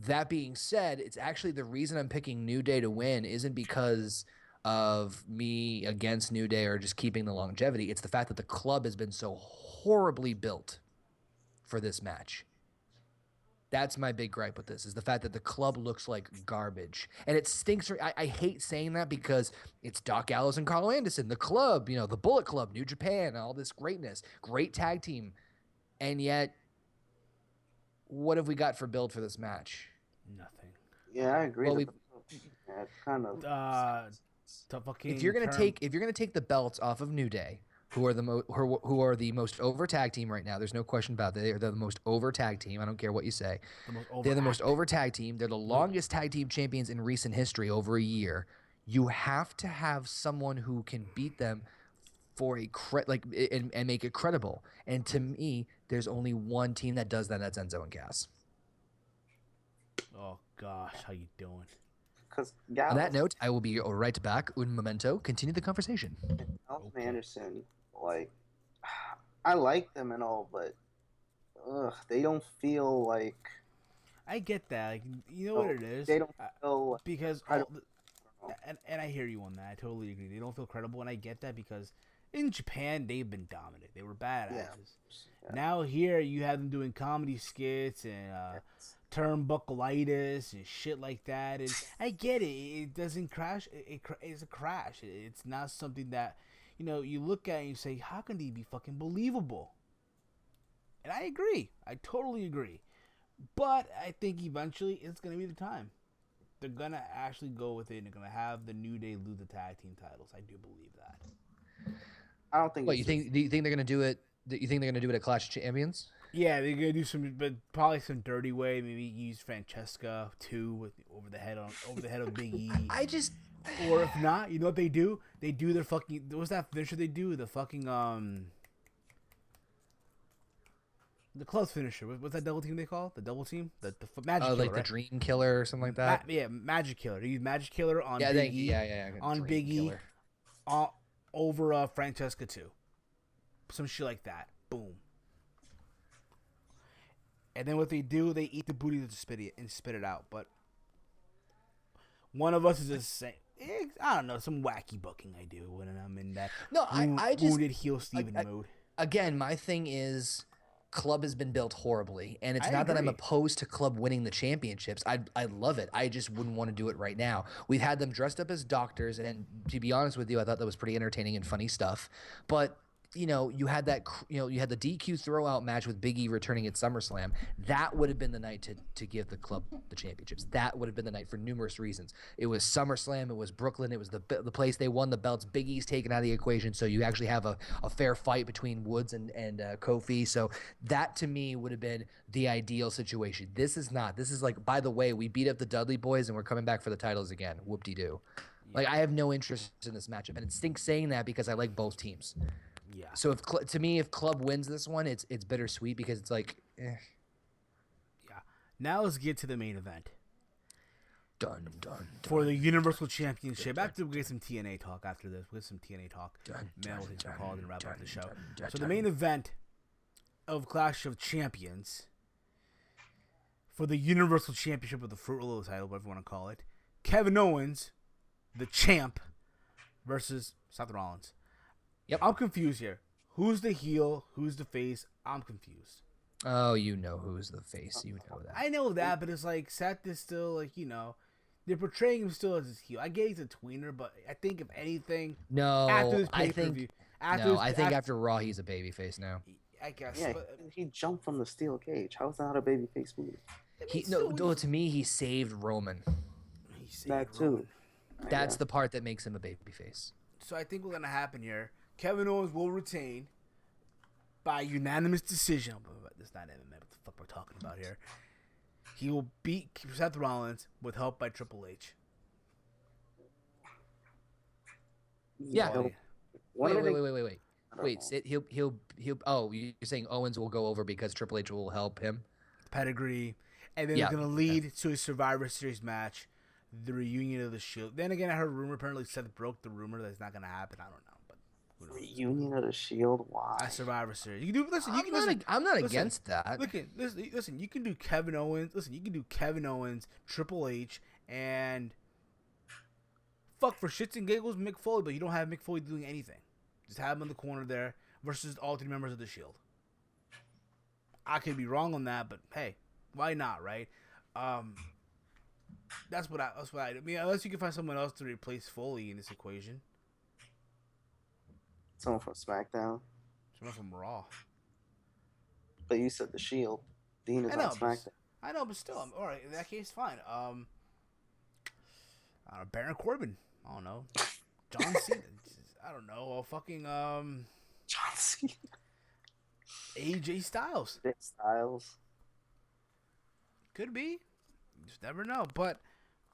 E: That being said, it's actually the reason I'm picking New Day to win isn't because of me against New Day or just keeping the longevity. It's the fact that the club has been so horribly built for this match. That's my big gripe with this, is the fact that the club looks like garbage. And it stinks. I hate saying that because it's Doc Gallows and Carl Anderson, the club, the Bullet Club, New Japan, all this greatness, great tag team. And yet, what have we got for build for this match?
A: Nothing.
C: Yeah, I agree.
E: Well,
C: it's kind of
E: if you're gonna take the belts off of New Day, who are the most over tag team right now, there's no question about that. They're the most over tag team. I don't care what you say. They're the most over tag team. They're the longest tag team champions in recent history, over a year. You have to have someone who can beat them for and make it credible. And to me, there's only one team that does that. That's Enzo and Cass.
A: Oh gosh, how you doing?
E: On that note, I will be right back. Un momento. Continue the conversation.
C: Gallows and Anderson, I like them and all, but they don't feel like.
A: I get that. You know what it is?
C: They don't feel
A: because and I hear you on that. I totally agree. They don't feel credible, and I get that because in Japan they've been dominant. They were badasses. Yeah. Now here you have them doing comedy skits and turnbuckleitis and shit like that, and I get it. It doesn't crash. It's a crash. It's not something that you look at and you say, how can they be fucking believable? And I agree. I totally agree. But I think eventually it's gonna be the time. They're gonna actually go with it, and they're gonna have the New Day lose the tag team titles. I do believe that.
C: I don't think.
E: What you think? Do you think they're gonna do it? You think they're gonna do it at Clash of Champions?
A: Yeah, they're gonna do but probably some dirty way. Maybe use Francesca too over the head of Big E. Or if not, you know what they do? They do their fucking. What's that finisher they do? The fucking The club's finisher. What's that double team they call it? The double team? The magic
E: Oh,
A: killer,
E: like
A: right?
E: the Dream Killer or something like that.
A: Yeah, magic killer. They use magic killer on
E: Yeah,
A: Big E.
E: yeah.
A: On
E: Dream
A: Big E.
E: Killer.
A: Over Francesca too. Some shit like that. Boom. And then what they do, they eat the booty to spit it out. But one of us is just saying, I don't know, some wacky booking I do when I'm in that
E: I just
A: wounded heel Steven mood.
E: Again, my thing is, Club has been built horribly, and it's
A: I
E: not that I'm
A: agree.
E: opposed to Club winning the championships. I love it. I just wouldn't want to do it right now. We've had them dressed up as doctors, and to be honest with you, I thought that was pretty entertaining and funny stuff. But you had that, you had the DQ throwout match with Big E returning at SummerSlam. That would have been the night to give the Club the championships. That would have been the night for numerous reasons. It was SummerSlam. It was Brooklyn. It was the place they won the belts. Big E's taken out of the equation, so you actually have a fair fight between Woods and Kofi. So that to me would have been the ideal situation. This is not. This is like, by the way, we beat up the Dudley Boys and we're coming back for the titles again. Whoop-de-doo. Like, I have no interest in this matchup, and it stinks saying that because I like both teams.
A: Yeah.
E: So if Club wins this one, it's bittersweet because it's like,
A: Yeah. Now let's get to the main event.
E: dun.
A: For the Universal Championship. After we get some TNA talk after this. We'll get some TNA talk. Man, we'll take some calls and wrap up the show. So the main event of Clash of Champions for the Universal Championship of the Fruit Roll title, whatever you want to call it. Kevin Owens, the champ, versus Seth Rollins.
E: Yep.
A: I'm confused here. Who's the heel? Who's the face? I'm confused.
E: Oh, you know who's the face. You know that.
A: I know that, but it's like Seth is still like, they're portraying him still as his heel. I get he's a tweener, but I think if anything,
E: No,
A: after this
E: I
A: pay-per-view,
E: think after Raw he's a babyface now.
A: I guess.
C: Yeah,
A: But,
C: he jumped from the steel cage. How is that not a babyface move?
E: To me he saved Roman.
A: he saved
C: That too.
A: Roman.
E: That's the part that makes him a babyface.
A: So I think what's gonna happen here, Kevin Owens will retain by unanimous decision. That's not MMA. What the fuck we're talking about here? He will beat Seth Rollins with help by Triple H.
E: Yeah.
A: Oh,
E: Wait. He'll. Oh, you're saying Owens will go over because Triple H will help him?
A: Pedigree, and then
E: Yeah.
A: it's gonna lead to a Survivor Series match, the reunion of the Shield. Then again, I heard a rumor. Apparently, Seth broke the rumor that it's not gonna happen. I don't know, but who knows?
C: Reunion of the Shield. Why?
A: At Survivor Series, you can do. Listen,
E: I'm not
A: listen,
E: against that.
A: Listen. You can do Kevin Owens. Listen, you can do Kevin Owens, Triple H, and fuck for shits and giggles, Mick Foley. But you don't have Mick Foley doing anything. Just have him in the corner there versus all three members of the Shield. I could be wrong on that, but hey, why not, right? That's what I mean. Unless you can find someone else to replace Foley in this equation.
C: Someone from SmackDown.
A: Someone from Raw.
C: But you said the Shield. Dean is on SmackDown.
A: I know, but still, all right. In that case, fine. I don't know, Baron Corbin. I don't know. John Cena. I don't know. Fucking
C: John Cena.
A: AJ Styles.
C: Styles.
A: Could be. You just never know. But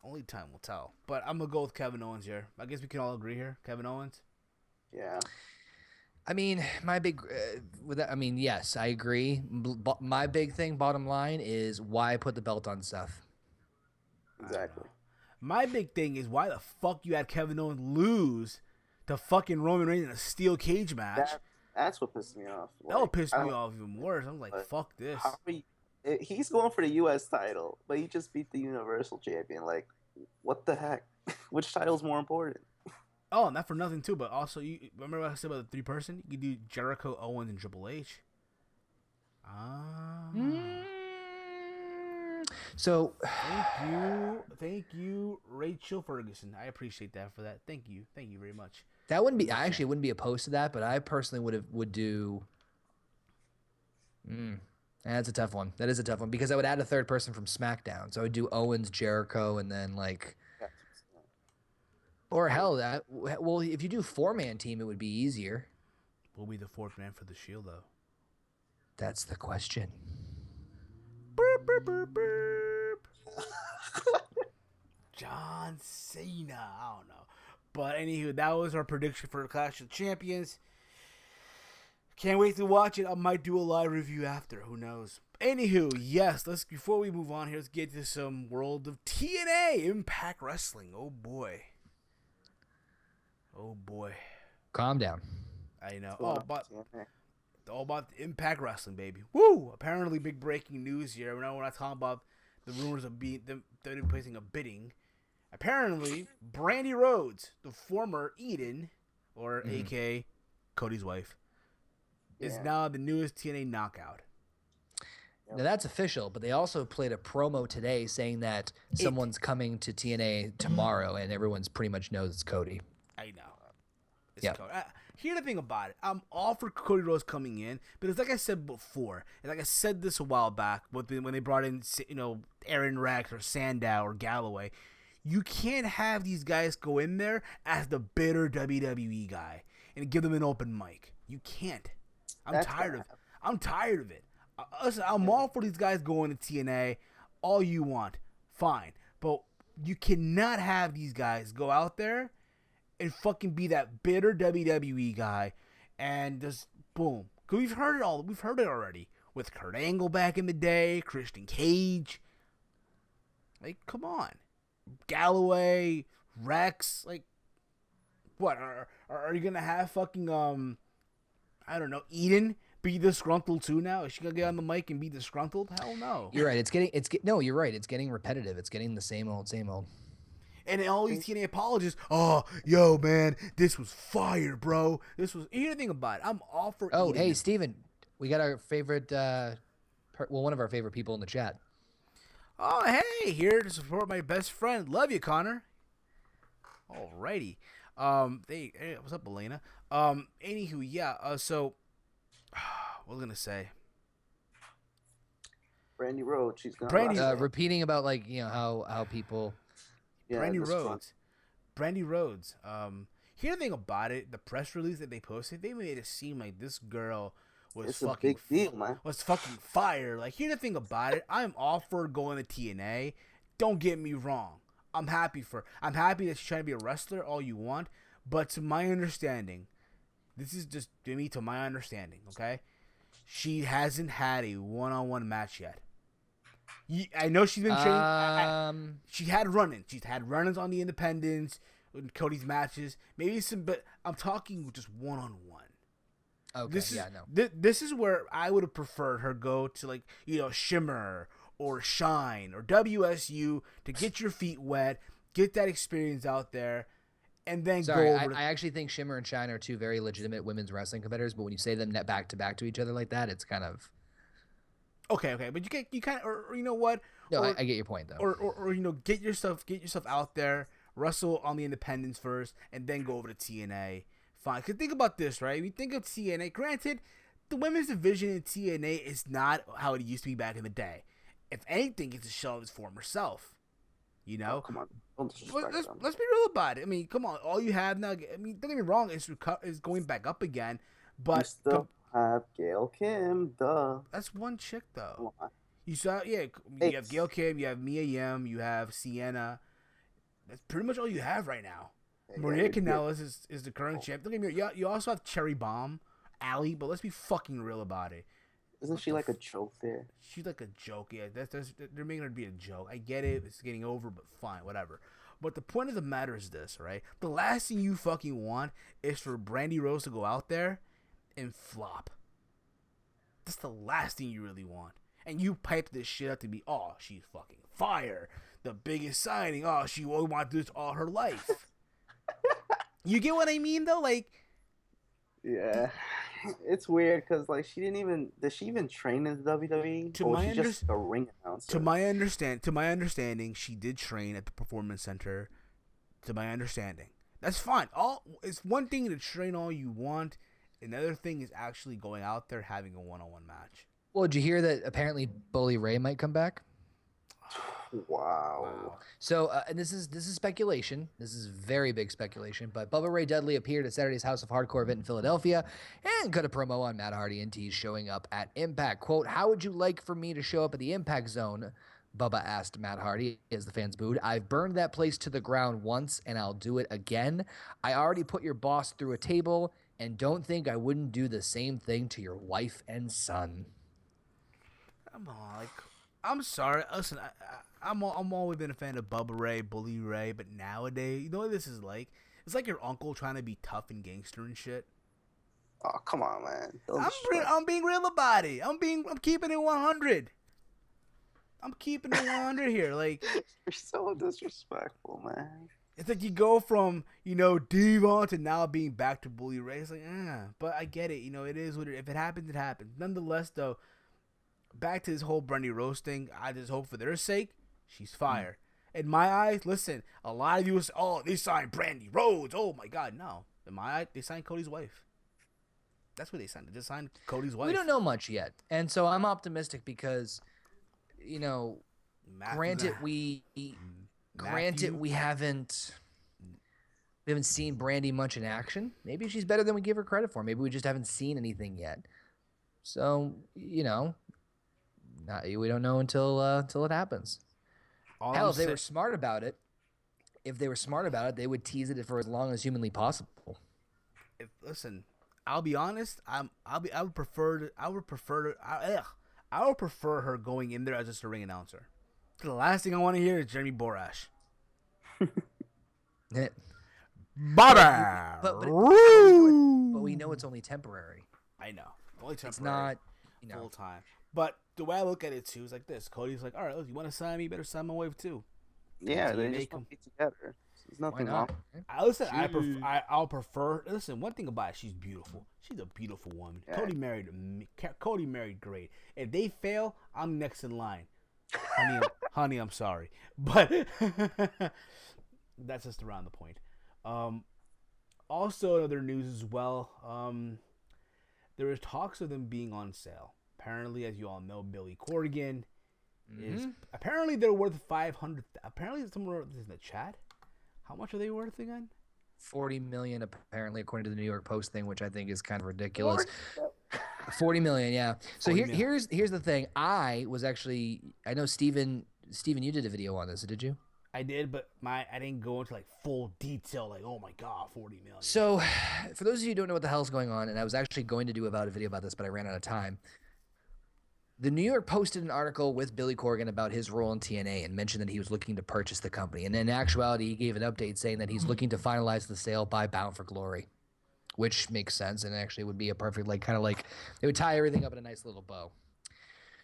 A: only time will tell. But I'm gonna go with Kevin Owens here. I guess we can all agree here. Kevin Owens.
C: Yeah.
E: I mean, yes, I agree. My big thing, bottom line, is why put the belt on Seth?
C: Exactly.
A: My big thing is why the fuck you had Kevin Owens lose to fucking Roman Reigns in a steel cage match.
C: That's what pissed me off.
A: That would piss me off even worse. I'm like, fuck this.
C: He's going for the U.S. title, but he just beat the Universal Champion. Like, what the heck? Which title's more important?
A: Oh, not for nothing too, but also you remember what I said about the 3-person? You could do Jericho, Owens, and Triple H.
E: So
A: Thank you, Rachel Ferguson. I appreciate that for that. Thank you very much.
E: that wouldn't be. I actually wouldn't be opposed to that, but I personally would do. That's a tough one. That is a tough one because I would add a third person from SmackDown. So I would do Owens, Jericho, and then like. Or hell, if you do 4-man team, it would be easier.
A: We'll be the fourth man for the Shield, though.
E: That's the question.
A: Burp, burp, burp, burp. John Cena. I don't know. But anywho, that was our prediction for Clash of Champions. Can't wait to watch it. I might do a live review after. Who knows? Anywho, yes. Before we move on here, let's get to some World of TNA Impact Wrestling. Oh boy. Oh boy.
E: Calm down.
A: I know.
C: Going
A: Oh,
C: up
A: but
C: to TNA.
A: all about Impact Wrestling, baby. Woo! Apparently, big breaking news here. We're not talking about the rumors of them placing a bidding. Apparently, Brandy Rhodes, the former Eden, or A.K.A. Cody's wife, is
C: Yeah.
A: now the newest TNA knockout.
E: Now that's official, but they also played a promo today saying that someone's coming to TNA tomorrow, and everyone's pretty much knows it's Cody.
A: I know. It's
E: Yeah.
A: Cody. Here's the thing about it. I'm all for Cody Rhodes coming in, but it's like I said before, and like I said this a while back, when they brought in, Aaron Rex or Sandow or Galloway, you can't have these guys go in there as the bitter WWE guy and give them an open mic. You can't. I'm tired of it. Listen, I'm all for these guys going to TNA. All you want, fine, but you cannot have these guys go out there and fucking be that bitter WWE guy and just boom. Cause we've heard it all. We've heard it already with Kurt Angle back in the day, Christian Cage. Like, come on, Galloway, Rex. Like, what are you gonna have fucking I don't know, Eden be disgruntled too now? Is she gonna get on the mic and be disgruntled? Hell no.
E: You're right. You're right. It's getting repetitive. It's getting the same old, same old.
A: And all these TNA apologists, oh, yo, man, this was fire, bro. Here's the thing about it. I'm all for
E: Oh,
A: Eden.
E: hey, Steven, we got our favorite, one of our favorite people in the chat.
A: Oh, hey, here to support my best friend. Love you, Connor. Alrighty. Hey, what's up, Elena? Anywho, yeah, so, what was I gonna say?
C: Brandy Rhodes, she's gonna
A: Brandy-
C: wrestle.
E: Repeating about how people.
C: Yeah,
A: Brandy
C: this
A: Rhodes.
C: front.
A: Brandy Rhodes. Here's the thing about it. The press release that they posted, they made it seem like this girl was
C: It's a
A: fucking
C: big deal, man.
A: was fucking fire. Like, here's the thing about it. I'm all for going to TNA. Don't get me wrong. I'm happy that she's trying to be a wrestler, all you want. But to my understanding, this is just to my understanding, okay? She hasn't had a one-on-one match yet. I know she's been training. She had run-ins. She's had run-ins on the independents, in Cody's matches. Maybe some, but I'm talking just one-on-one.
E: Okay, no.
A: This is where I would have preferred her go to, like, Shimmer or Shine or WSU to get your feet wet, get that experience out there, and then
E: Sorry,
A: go over.
E: I actually think Shimmer and Shine are two very legitimate women's wrestling competitors, but when you say them back to back to each other like that, it's kind of.
A: Okay, but you kind of, or you know what?
E: No,
A: or,
E: I get your point though.
A: Or get yourself out there, wrestle on the independents first, and then go over to TNA. Fine. Cause think about this, right? We think of TNA. Granted, the women's division in TNA is not how it used to be back in the day. If anything, it's a shell of its former self.
C: Oh, come on, don't disrespect them.
A: Let's be real about it. I mean, come on. All you have now. I mean, don't get me wrong. Is going back up again,
C: You
A: but
C: still have Gail Kim, duh.
A: that's one chick though.
C: Come on.
A: You saw, yeah. You have Gail Kim, you have Mia Yim, you have Sienna. That's pretty much all you have right now.
C: Hey,
A: Maria
C: yeah,
A: Kanellis is the current champ. Don't get me wrong. You also have Cherry Bomb, Allie, but let's be fucking real about it.
C: Isn't she like a joke there?
A: She's like a joke. Yeah, they're making her to be a joke. I get it. It's getting over, but fine, whatever. But the point of the matter is this, right? The last thing you fucking want is for Brandy Rose to go out there and flop. That's the last thing you really want. And you pipe this shit up to be, oh, she's fucking fire. The biggest signing. Oh, she will want this all her life. You get what I mean, though? Like,
C: Yeah, it's weird because like did she even train in the WWE?
A: To
C: or
A: my
C: was she just a ring announcer?
A: to my understanding, she did train at the Performance Center. To my understanding, that's fine. It's one thing to train all you want. Another thing is actually going out there having a one-on-one match.
E: Well, did you hear that apparently Bully Ray might come back?
C: Wow.
E: So, and this is speculation. This is very big speculation. But Bubba Ray Dudley appeared at Saturday's House of Hardcore event in Philadelphia and cut a promo on Matt Hardy and teased showing up at Impact. Quote, "How would you like for me to show up at the Impact Zone?" Bubba asked Matt Hardy as the fans booed. "I've burned that place to the ground once, and I'll do it again. I already put your boss through a table. And don't think I wouldn't do the same thing to your wife and son.
A: Come on, like, I'm sorry. Listen, I'm always been a fan of Bubba Ray, Bully Ray, but nowadays, you know what this is like? It's like your uncle trying to be tough and gangster and shit.
C: Oh, come on, man.
A: I'm being real about it. I'm keeping it 100. I'm keeping it 100 here. Like,
C: You're so disrespectful, man.
A: it's like you go from, Devon to now being back to Bully Ray. It's like, but I get it. It is what it is. If it happens, it happens. Nonetheless, though, back to this whole Brandy Rose thing, I just hope for their sake, she's fire. In my eyes, listen, a lot of you say, oh, they signed Brandy Rose. Oh, my God, no. In my eyes, they signed Cody's wife. That's what they signed. They just signed Cody's wife.
E: We don't know much yet. And so I'm optimistic because, granted we haven't seen Brandy much in action. Maybe she's better than we give her credit for. Maybe we just haven't seen anything yet. So, we don't know until it happens. Hell, if they were smart about it, they would tease it for as long as humanly possible.
A: Listen, I'll be honest. I would prefer her going in there as just a ring announcer. The last thing I want to hear is Jeremy Borash.
E: But we know it's only temporary.
A: I know. Only temporary.
E: It's not
A: full time. But the way I look at it too is like this. Cody's like, all right, look, you want to sign me? You better sign my wife too.
C: Yeah, they just want to be together. There's nothing wrong.
A: I'll prefer. Listen, one thing about it, she's beautiful. She's a beautiful woman. Yeah. Cody married great. If they fail, I'm next in line. Honey, I'm sorry, but that's just around the point. Also, in other news as well, there is talks of them being on sale. Apparently, as you all know, Billy Corgan is apparently they're worth 500. Apparently, somewhere in the chat. How much are they worth again?
E: 40 million, apparently, according to the New York Post thing, which I think is kind of ridiculous. 40 million, yeah. So here's the thing. I know Steven, you did a video on this, did you?
A: I did, but I didn't go into like full detail, like, oh my God, 40 million.
E: So, for those of you who don't know what the hell's going on, and I was actually going to do a video about this, but I ran out of time. The New York posted an article with Billy Corgan about his role in TNA and mentioned that he was looking to purchase the company. And in actuality, he gave an update saying that he's looking to finalize the sale by Bound for Glory, which makes sense and actually would be a perfect, it would tie everything up in a nice little bow.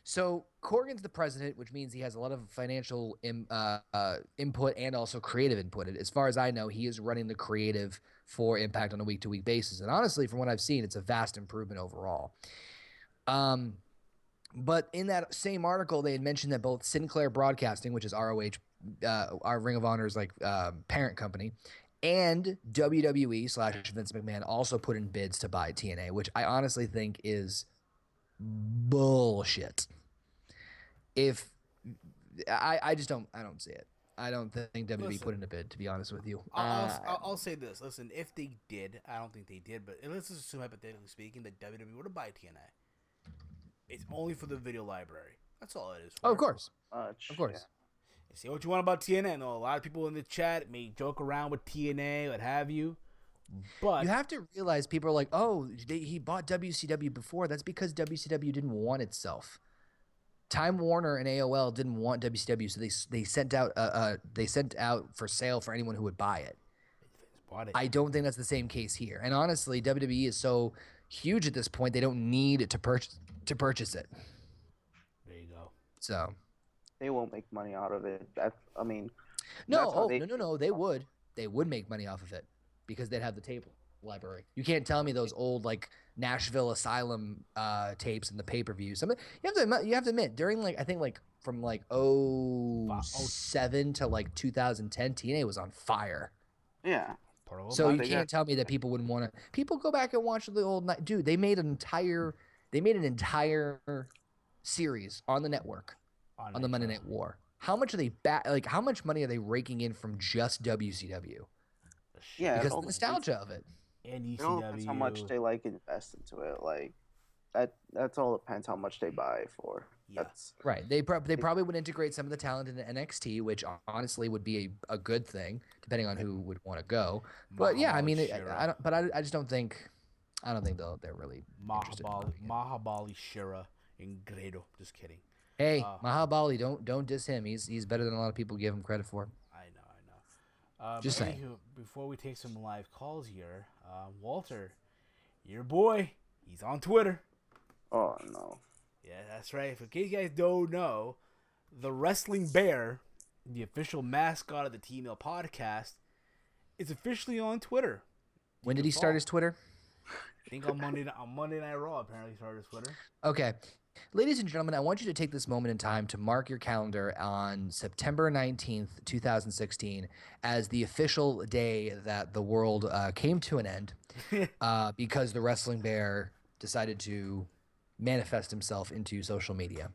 E: So Corgan's the president, which means he has a lot of financial input and also creative input. As far as I know, he is running the creative for Impact on a week-to-week basis. And honestly, from what I've seen, it's a vast improvement overall. But in that same article, they had mentioned that both Sinclair Broadcasting, which is ROH, our Ring of Honor's parent company, and WWE/Vince McMahon also put in bids to buy TNA, which I honestly think is bullshit. I don't see it. I don't think WWE put in a bid, to be honest with you.
A: I'll say this. Listen, if they did, I don't think they did, but let's just assume, hypothetically speaking, that WWE were to buy TNA. It's only for the video library. That's all it is for.
E: Oh, of course.
C: Of
E: course.
C: Yeah.
A: Say what you want about TNA. I know a lot of people in the chat may joke around with TNA, what have you. But
E: you have to realize people are like, oh, he bought WCW before. That's because WCW didn't want itself. Time Warner and AOL didn't want WCW, so they sent out for sale for anyone who would buy it. I don't think that's the same case here. And honestly, WWE is so huge at this point, they don't need to purchase it.
A: There you go.
E: So
C: they won't make money out of it.
E: No, they would. They would make money off of it because they'd have the tape library. You can't tell me those old Nashville Asylum tapes and the pay-per-view. Something you have to admit during from 07 to 2010, TNA was on fire.
C: Yeah.
E: So you can't tell me that people wouldn't want to. People go back and watch the old night. Dude, they made an entire series on the network on the Monday Night War. How much are they how much money are they raking in from just WCW?
C: Yeah,
E: because of the nostalgia of it.
A: And ECW.
C: It all depends how much they invest into it. That's all depends how much they buy for.
A: Yeah.
E: Right. They probably would integrate some of the talent into NXT, which honestly would be a good thing, depending on who would want to go. But yeah, I mean, I just don't think I don't think they're really interested in buying it.
A: Mahabali Shira and Gredo. Just kidding.
E: Hey, Mahabali, don't diss him. He's better than a lot of people give him credit for.
A: I know.
E: Just saying.
A: Anywho, before we take some live calls here, Walter, your boy, he's on Twitter.
C: Oh no.
A: Yeah, that's right. In case you guys don't know, the Wrestling Bear, the official mascot of the TEAMHEEL podcast, is officially on Twitter.
E: When did he start his Twitter?
A: I think on Monday Night Raw, apparently he started his Twitter.
E: Okay. Ladies and gentlemen, I want you to take this moment in time to mark your calendar on September 19th, 2016, as the official day that the world came to an end because the Wrestling Bear decided to manifest himself into social media.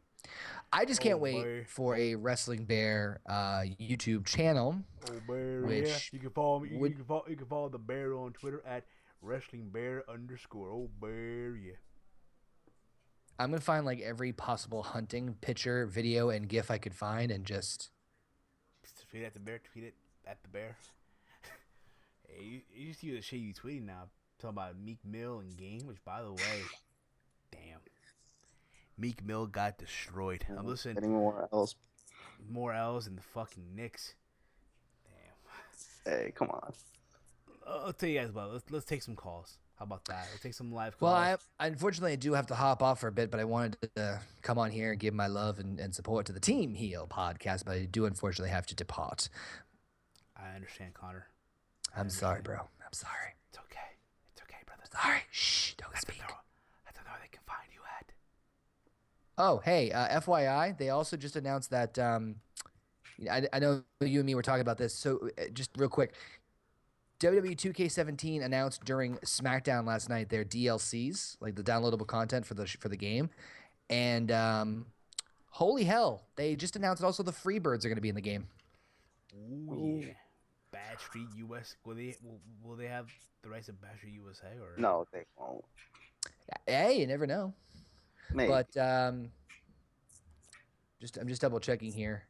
E: I just can't wait for a Wrestling Bear YouTube channel.
A: Oh, Bear,
E: which
A: yeah. You can follow me. You can follow the Bear on Twitter at WrestlingBear_. Oh, Bear, yeah.
E: I'm gonna find like every possible hunting picture, video, and GIF I could find, and just
A: tweet at the Bear. Tweet it at the Bear. Hey, you see the shit you tweeting now? Talking about Meek Mill and Game, which, by the way, damn, Meek Mill got destroyed. I'm listening.
C: Getting more
A: L's than the fucking Knicks. Damn.
C: Hey, come on.
A: I'll tell you guys about it. Let's take some calls. How about that? Let's take some live calls.
E: Well, unfortunately I do have to hop off for a bit, but I wanted to come on here and give my love and support to the TEAMHEEL podcast, but I do unfortunately have to depart.
A: I understand, Connor.
E: I'm sorry, bro. I'm sorry.
A: It's okay. It's okay, brother.
E: Sorry. Shh. Don't speak.
A: I don't know where they can find you at.
E: Oh, hey, FYI, they also just announced that I know you and me were talking about this, so just real quick. WWE 2K17 announced during SmackDown last night their DLCs, like the downloadable content for the game, and holy hell, they just announced that also the Freebirds are going to be in the game.
A: Ooh, yeah. Bad Street US. Will they have the rights of Bad Street USA or
C: No, they won't.
E: Hey, you never know.
C: Maybe.
E: But I'm just double checking here.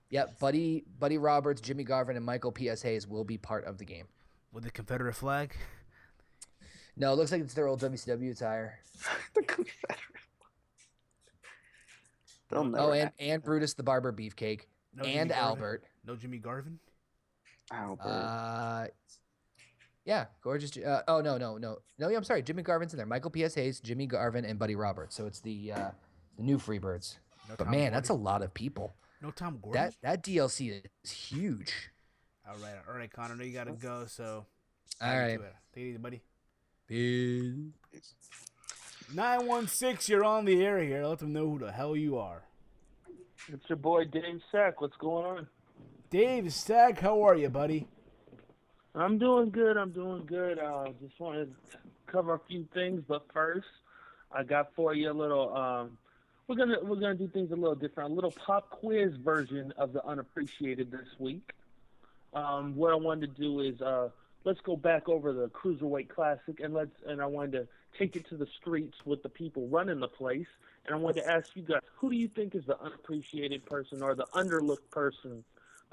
E: Yep, Buddy Roberts, Jimmy Garvin, and Michael P.S. Hayes will be part of the game.
A: with the Confederate flag?
E: No, it looks like it's their old WCW attire.
C: The Confederate. They'll never
E: and Brutus the Barber Beefcake,
A: No
E: and
A: Jimmy Garvin?
E: Albert.
A: No Jimmy Garvin?
C: Albert.
E: Yeah, gorgeous. No. Yeah, I'm sorry. Jimmy Garvin's in there. Michael P.S. Hayes, Jimmy Garvin, and Buddy Roberts. So it's the new Freebirds.
A: No
E: But
A: Tom
E: man,
A: Gordon?
E: that's a lot of people.
A: No Tom Gordon?
E: That DLC is huge.
A: All right, Connor. I know you gotta go, so.
E: All right.
A: Take it easy, buddy.
E: Peace.
A: 916, you're on the air here. Let them know who the hell you are.
F: It's your boy Dave Sack. What's going on?
A: Dave Stagg, how are you, buddy?
F: I'm doing good. Just wanted to cover a few things, but first, I got for you a little. We're gonna do things a little different. A little pop quiz version of the Unappreciated this week. What I wanted to do is let's go back over the Cruiserweight Classic and I wanted to take it to the streets with the people running the place. And I wanted to ask you guys, who do you think is the unappreciated person or the underlooked person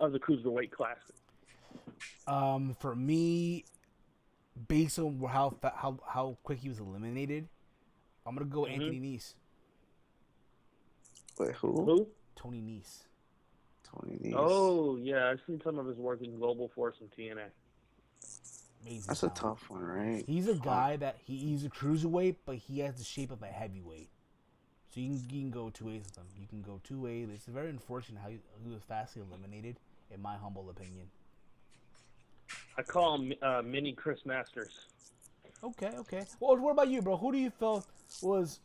F: of the Cruiserweight Classic?
A: For me, based on how quick he was eliminated, I'm gonna go Anthony Nese.
C: Wait, who?
F: Who?
A: Tony Nese.
C: Tony Nese.
F: Oh, yeah. I've seen some of his work in Global Force and TNA.
A: Amazing
C: That's a
A: talent.
C: tough one, right?
A: He's a guy that he's a cruiserweight, but he has the shape of a heavyweight. So you can go two ways with him. You can go two ways. It's very unfortunate how he was fastly eliminated, in my humble opinion.
F: I call him Mini Chris Masters.
A: Okay. Well, what about you, bro? Who do you felt was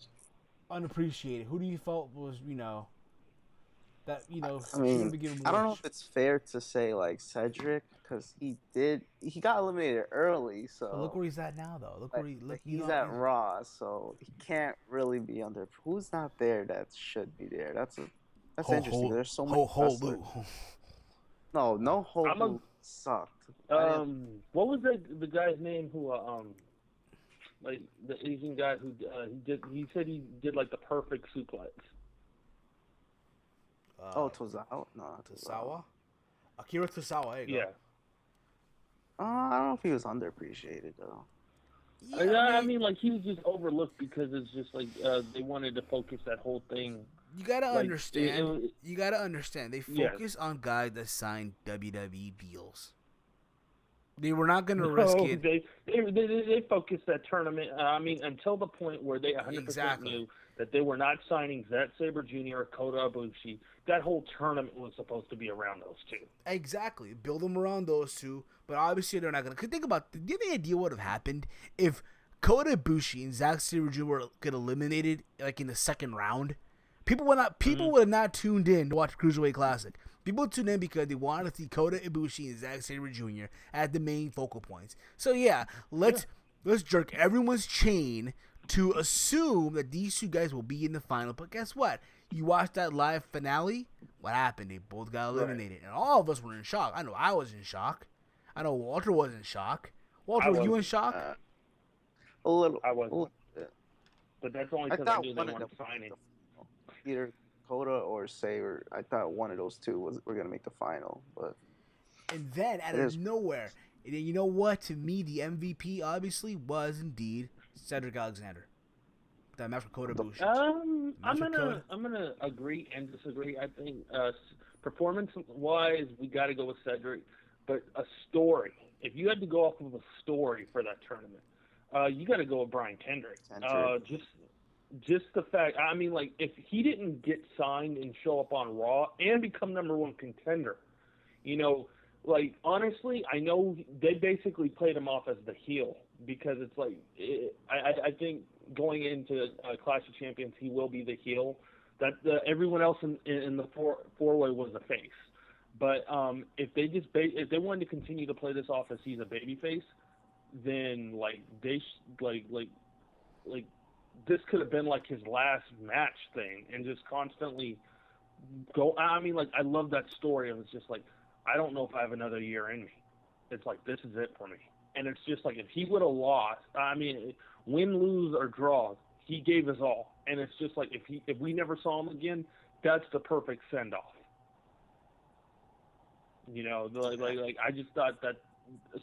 A: unappreciated? Who do you felt was, that,
C: I
A: shouldn't
C: mean,
A: be given
C: I don't know
A: much?
C: if it's fair to say like Cedric because he got eliminated early. So
A: But look where he's at now, though. Look where
C: he's at Raw, so he can't really be under. Who's not there that should be there? That's interesting. There's so many. wrestlers. No, Holu sucked.
F: What was the guy's name who like the Asian guy who he said he did like the perfect suplex.
C: Tozawa? No,
A: Tozawa? Akira Tozawa, there you go.
F: Yeah.
C: I don't know if he was underappreciated though.
F: I mean, like he was just overlooked because it's just like they wanted to focus that whole thing.
A: You gotta
F: Like,
A: understand. You gotta understand. They focus on guys that signed WWE deals. They were not gonna risk it.
F: They focused that tournament. I mean, until the point where they 100% knew that they were not signing Zack Sabre Jr. or Kota Ibushi. That whole tournament was supposed to be around those two.
A: Exactly. Build them around those two. But obviously they're not going to. Cause think about, do you have any idea what would have happened if Kota Ibushi and Zack Sabre Jr. were get eliminated like in the second round? People would have not tuned in to watch Cruiserweight Classic. People tuned in because they wanted to see Kota Ibushi and Zack Sabre Jr. as the main focal points. So yeah, let's jerk everyone's chain to assume that these two guys will be in the final. But guess what? You watched that live finale. What happened? They both got eliminated, and all of us were in shock. I know I was in shock. I know Walter was in shock. Walter, were you in shock?
C: A little.
F: I was. But that's only because I knew they weren't signing.
C: Either Kota or Sabre. I thought one of those two were going to make the final. But
A: and then out of nowhere, and then you know what? To me, the MVP obviously was indeed Cedric Alexander. That match with Kota Ibushi.
F: I'm gonna agree and disagree. I think performance-wise, we got to go with Cedric, but a story. If you had to go off of a story for that tournament, you got to go with Brian Kendrick. Just the fact. I mean, like if he didn't get signed and show up on Raw and become #1 contender, you know, like honestly, I know they basically played him off as the heel because it's like I think. Going into Clash of Champions, he will be the heel. That everyone else in the four-way was a face. But if they wanted to continue to play this off as he's a babyface, then like this could have been like his last match thing, and just constantly go. I mean, like I love that story. It was just like I don't know if I have another year in me. It's like this is it for me. And it's just like if he would have lost, I mean, win, lose, or draw, he gave his all. And it's just like if we never saw him again, that's the perfect send off. You know, like I just thought that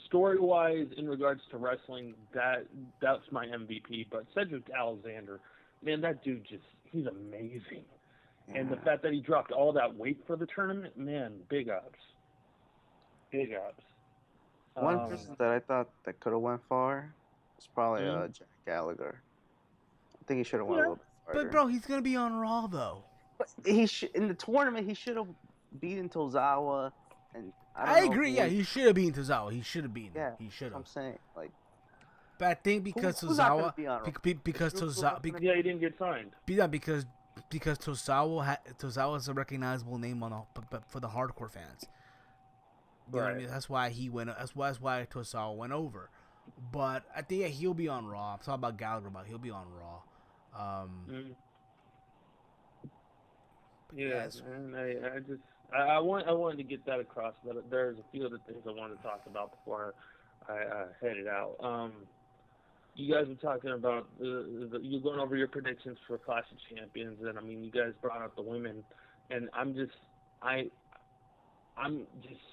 F: story wise, in regards to wrestling, that's my MVP. But Cedric Alexander, man, that dude he's amazing. Yeah. And the fact that he dropped all that weight for the tournament, man, big ups. Big ups.
C: One person that I thought that could have went far was probably Jack Gallagher. I think he should have went a little bit farther.
A: But bro, he's gonna be on Raw though.
C: But in the tournament he should have beaten Tozawa, and
A: I agree. Yeah, he should have beaten Tozawa. He should have beaten.
C: Yeah,
A: he should have.
C: I'm saying like.
A: But I think because Tozawa, because Tozawa,
F: yeah, he didn't get signed.
A: Yeah, because Tozawa is a recognizable name for the hardcore fans. You know what I mean? That's why he went. That's why Tozawa went over. But I think he'll be on Raw. I'm talking about Gallagher, but he'll be on Raw.
F: And I wanted to get that across. But there's a few other things I wanted to talk about before I headed out. You guys were talking about you're going over your predictions for Clash of Champions, and I mean, you guys brought up the women, and I'm just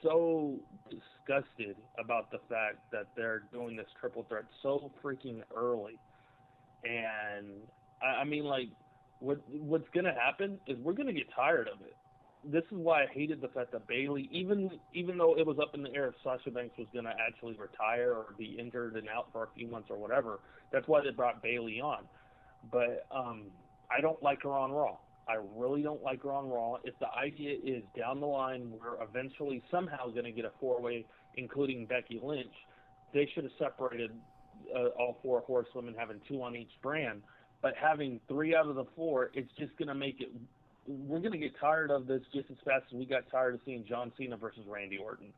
F: so disgusted about the fact that they're doing this triple threat so freaking early. And I mean, like, what's gonna happen is we're gonna get tired of it. This is why I hated the fact that Bayley, even though it was up in the air if Sasha Banks was gonna actually retire or be injured and out for a few months or whatever, that's why they brought Bayley on. But I don't like her on Raw. I really don't like her on Raw. If the idea is down the line we're eventually somehow going to get a four-way, including Becky Lynch, they should have separated all four horsewomen, having two on each brand. But having 3 out of the 4, it's just going to make it – we're going to get tired of this just as fast as we got tired of seeing John Cena versus Randy Orton.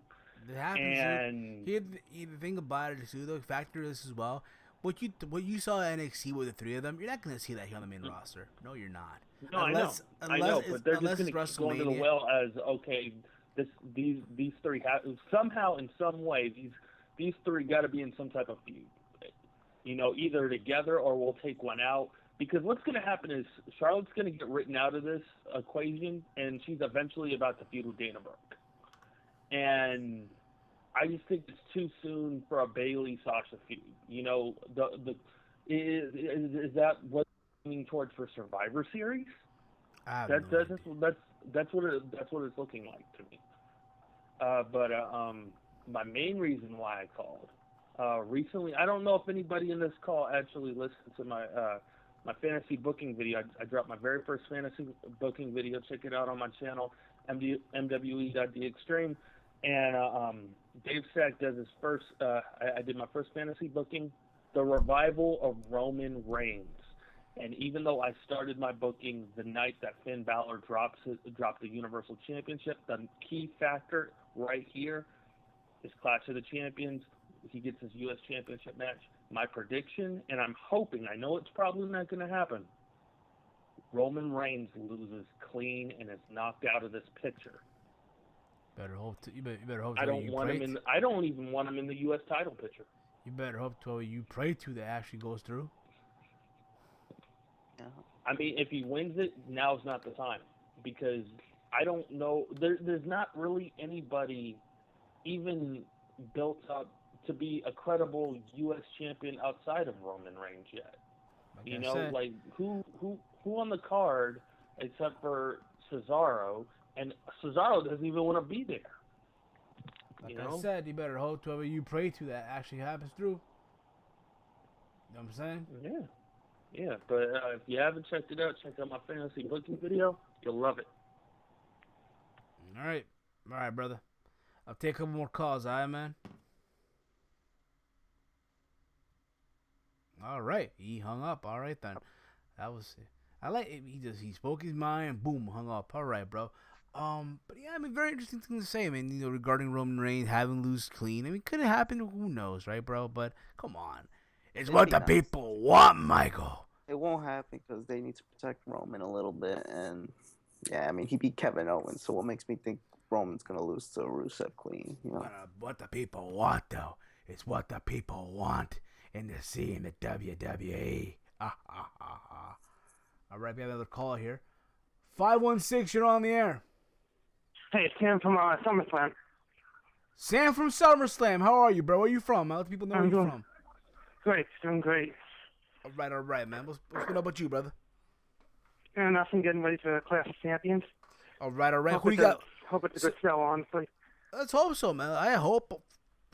A: It happens. And the thing about it is, too, the factor is as well, what you saw at NXT with the 3 of them, you're not going to see that here on the main roster. No, you're not.
F: No, I know, but they're just going to go into the well as, okay, these 3 have somehow in some way these 3 got to be in some type of feud, you know, either together or we'll take one out. Because what's going to happen is Charlotte's going to get written out of this equation, and she's eventually about to feud with Dana Brooke. And I just think it's too soon for a Bailey Sasha feud. You know, is that what you're leaning towards for Survivor Series? That's what it's looking like to me. But my main reason why I called recently, I don't know if anybody in this call actually listened to my my fantasy booking video. I dropped my very first fantasy booking video. Check it out on my channel, mwe.theextreme. And Dave Sack does his first. I did my first fantasy booking, the revival of Roman Reigns. And even though I started my booking the night that Finn Balor dropped the Universal Championship, the key factor right here is Clash of the Champions. He gets his U.S. Championship match. My prediction, and I'm hoping, I know it's probably not going to happen, Roman Reigns loses clean and is knocked out of this picture.
A: Better hope. You better hope.
F: I don't want him in. I don't even want him in the U.S. title picture.
A: You better hope to you pray to that actually goes through.
C: Yeah.
F: I mean, if he wins it, now's not the time, because I don't know. There's not really anybody even built up to be a credible U.S. champion outside of Roman Reigns yet.
A: Said.
F: Like who on the card except for Cesaro, and Cesaro doesn't even want to be there.
A: Like I said, you better hope whoever you pray to that actually happens through. You know what I'm saying?
F: Yeah. But if you haven't checked it out, check out my fantasy booking video. You'll love it.
A: All right, brother. I'll take a couple more calls, all right, man? All right, he hung up. All right, then. That was it. I like it. He spoke his mind, boom, hung up. All right, bro. But yeah, I mean, very interesting thing to say. I mean, regarding Roman Reigns having lose clean. I mean, could have happened. Who knows, right, bro? But come on, it's what the people want, Michael.
C: It won't happen because they need to protect Roman a little bit, and yeah, I mean, he beat Kevin Owens, so what makes me think Roman's gonna lose to Rusev clean? You know,
A: what the people want, though, it's what the people want in the scene in the WWE. All right, we have another call here. 516, you're on the air.
G: Hey, it's Sam from SummerSlam.
A: Sam from SummerSlam. How are you, bro? Where are you from? Let people know where you're from.
G: Great, doing great.
A: All right, man. What's going on with you, brother?
G: And nothing, getting ready for Clash of Champions.
A: All right.
G: Hope
A: Who you got?
G: Hope it's a good show, honestly.
A: Let's hope so, man. I hope,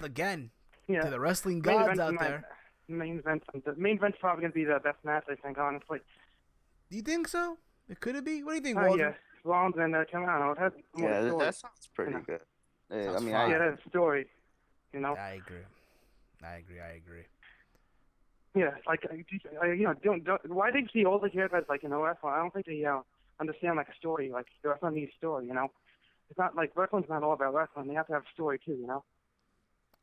A: again, to the wrestling gods out there.
G: The main event's probably going to be the best match, I think, honestly.
A: Do you think so? Could it be? What do you think,
G: Walter? Yeah. Rollins and Camano. It has more story.
C: That sounds pretty good. I mean,
G: it has a story, you know?
A: I agree.
G: Yeah, like, why do you see all the guys like, wrestling? I don't think they understand, like, a story. Like, the wrestling needs a story, you know? It's not, like, wrestling's not all about wrestling. They have to have a story, too, you know?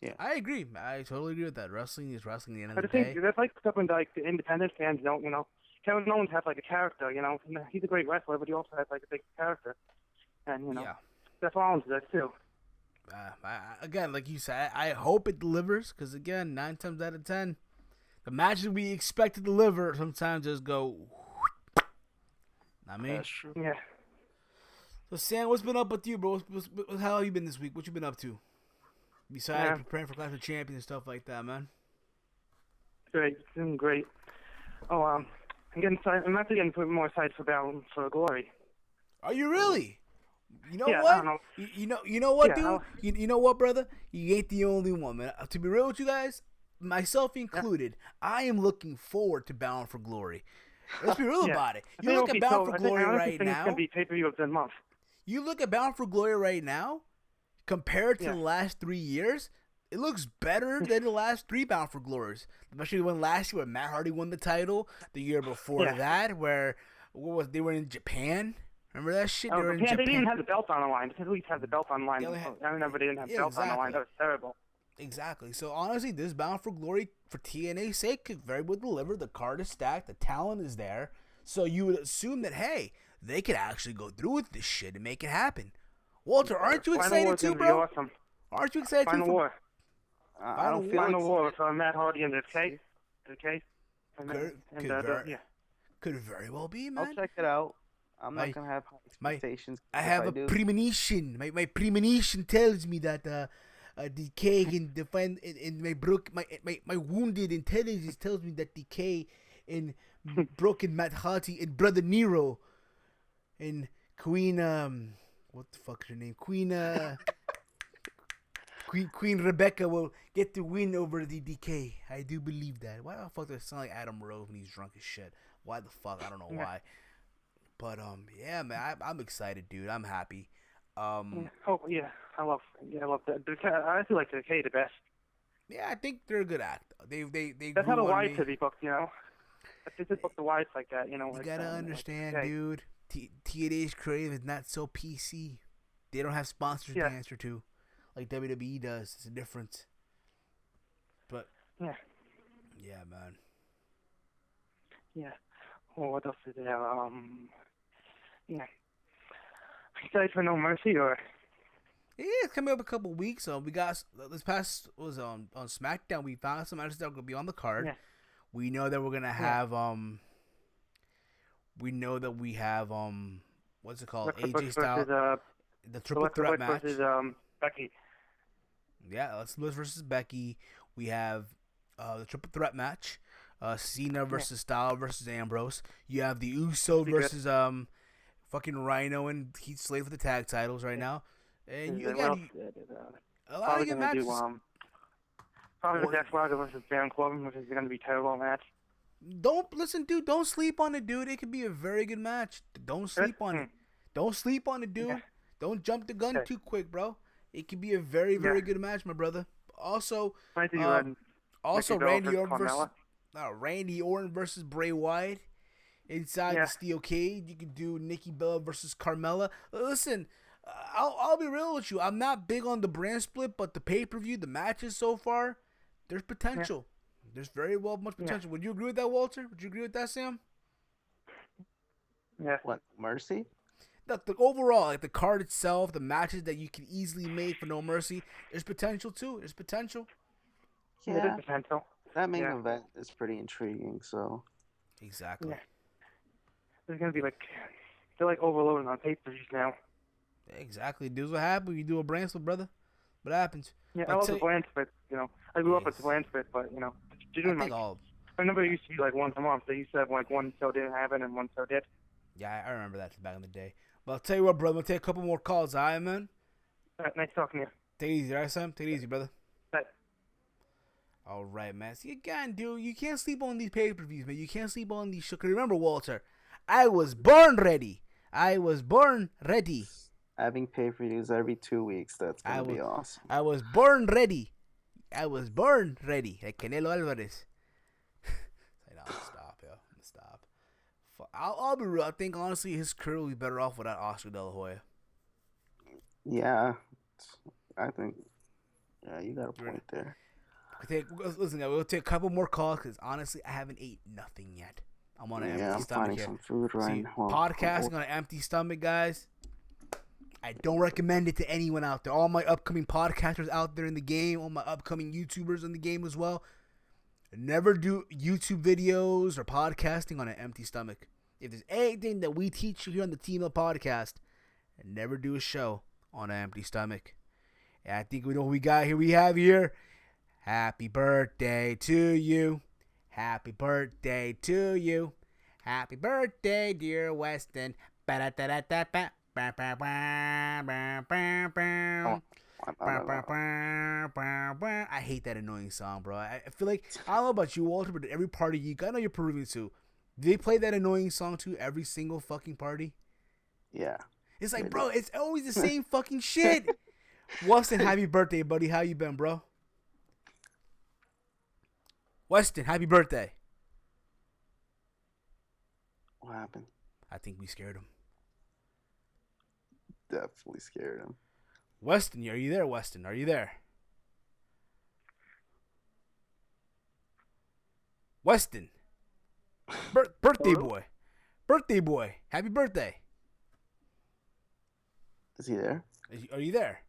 A: Yeah. I agree. I totally agree with that. Wrestling is wrestling at the end of the day.
G: I think that's, like, something that, like, the independent fans don't, you know? Kevin Owens has, like, a character, you know? He's a great wrestler, but he also has, like, a big character. And, Seth Rollins does, too.
A: Again, like you said, I hope it delivers, because, again, 9 times out of 10, the matches we expect to deliver sometimes just go. I mean,
C: that's true.
G: Yeah.
A: So Sam, what's been up with you, bro? How have you been this week? What you been up to? Besides preparing for Clash of Champions and stuff like that, man.
G: Great, doing great. Oh, I'm actually getting more excited for Glory.
A: Are you really? You know
G: what?
A: I don't know. You know what,
G: dude?
A: You know what, brother? You ain't the only one, man. To be real with you guys, myself included, I am looking forward to Bound for Glory. Let's be real about it. You look at Bound for Glory right now.
G: It's gonna be pay-per-view of the month.
A: You look at Bound for Glory right now, compared to the last 3 years, it looks better than the last 3 Bound for Glories. Especially the one last year where Matt Hardy won the title. The year before that, where they were in Japan. Remember that shit?
G: They didn't even have the belt on the line. They at least had the belt on the line. I remember they didn't have the belt on the line. That was terrible.
A: Exactly. So, honestly, this Bound for Glory, for TNA's sake, could very well deliver. The card is stacked. The talent is there. So, you would assume that, hey, they could actually go through with this shit and make it happen. Walter, aren't you excited too, bro?
G: Awesome.
A: Aren't you excited
G: Final
A: too?
G: War. Final War with Matt Hardy and the K.
A: Could very well be, man.
C: I'll check it out. I'm not going to have high expectations.
A: I have a premonition. My premonition tells me that DK can defend, and my wounded intelligence tells me that DK and broken Matt Hardy and Brother Nero and Queen what the fuck is her name? Queen Rebecca will get the win over the DK. I do believe that. Why the fuck does it sound like Adam Rose when he's drunk as shit? Why the fuck? I don't know why. But yeah, man, I'm excited, dude. I'm happy.
G: Oh yeah, I love that. I feel like the K the best.
A: Yeah, I think they're a good act. They
G: That's how
A: grew
G: the
A: on
G: Wides
A: me.
G: should be booked, you know. If they just book the Wides like that, you know.
A: You
G: like,
A: gotta understand,
G: like,
A: dude. TNA's creative is not so PC. They don't have sponsors to answer to, like WWE does. It's a difference. But
G: yeah,
A: man.
G: Yeah. Well, what else is there? Yeah. Excited for No Mercy or?
A: Yeah, it's coming up a couple weeks. We got this past was on SmackDown. We found some matches that are gonna be on the card.
G: Yeah.
A: We know that we're gonna have We know that we have what's it called? AJ Styles, the triple threat match
G: versus Becky.
A: Yeah, that's Liz versus Becky. We have the triple threat match. Cena versus Styles versus Ambrose. You have the Uso versus fucking Rhino and Heath Slater for the tag titles right now. And you again, a lot of good matches.
G: Probably Jack Swagger versus Baron Corbin, which is going to be a terrible match.
A: Don't listen, dude. Don't sleep on it, dude. It could be a very good match. Don't sleep on it. Don't sleep on it, dude.
G: Yeah.
A: Don't jump the gun too quick, bro. It could be a very, very good match, my brother. Also, Randy Orton versus Bray Wyatt inside the steel cage. You could do Nikki Bella versus Carmella. Listen, I'll be real with you. I'm not big on the brand split, but the pay-per-view, the matches so far, there's potential. There's very much potential. Would you agree with that, Walter? Would you agree with that, Sam?
C: Yeah. What, Mercy?
A: The overall, like the card itself, the matches that you can easily make for No Mercy, there's potential too. There's potential.
C: Yeah,
G: there's potential.
C: That main event is pretty intriguing. So.
A: Exactly.
G: Yeah. There's gonna be they're overloading on pay-per-views now.
A: Exactly. Dudes, what happens when you do a brand split, brother? What happens?
G: Yeah, I love the brand split. You know, I grew up with the brand split, but you know, I remember it used to be once a month. They used to have one show didn't have it and one show did.
A: Yeah, I remember that back in the day. But I'll tell you what, brother. I'll take a couple more calls, all right, man?
G: All right, nice talking to you.
A: Take it easy, all right, Sam? Take it easy, brother.
G: Right.
A: All right, man. See, again, dude, you can't sleep on these pay-per-views, man. You can't sleep on these shows. Remember, Walter, I was born ready.
C: Having pay-per-views every 2 weeks, that's going to be awesome.
A: I was born ready. Like Canelo Alvarez. I'm gonna stop, yo. I'll be real. I think, honestly, his career will be better off without Oscar De La Hoya.
C: Yeah. I think, you got a point there.
A: We'll take a couple more calls because, honestly, I haven't ate nothing yet. I'm on an empty stomach
C: finding
A: here.
C: some food right now.
A: Podcasting on an empty stomach, guys. I don't recommend it to anyone out there. All my upcoming podcasters out there in the game, all my upcoming YouTubers in the game as well. Never do YouTube videos or podcasting on an empty stomach. If there's anything that we teach you here on the TEAMHEEL podcast, never do a show on an empty stomach. And I think we know what we got here. We have here, happy birthday to you. Happy birthday to you. Happy birthday, dear Weston. Ba-da-da-da-da-ba. I hate that annoying song, bro. I feel like, I don't know about you, Walter, but at every party I know you're Peruvian too. Do they play that annoying song too every single fucking party?
C: Yeah.
A: It's like, bro, it's always the same fucking shit. Weston, happy birthday, buddy. How you been, bro? Weston, happy birthday.
C: What happened?
A: I think we scared him.
C: Definitely scared him.
A: Weston, are you there, Weston? Are you there? Weston. Birthday boy. Birthday boy. Happy birthday.
C: Is he there?
A: Are you there?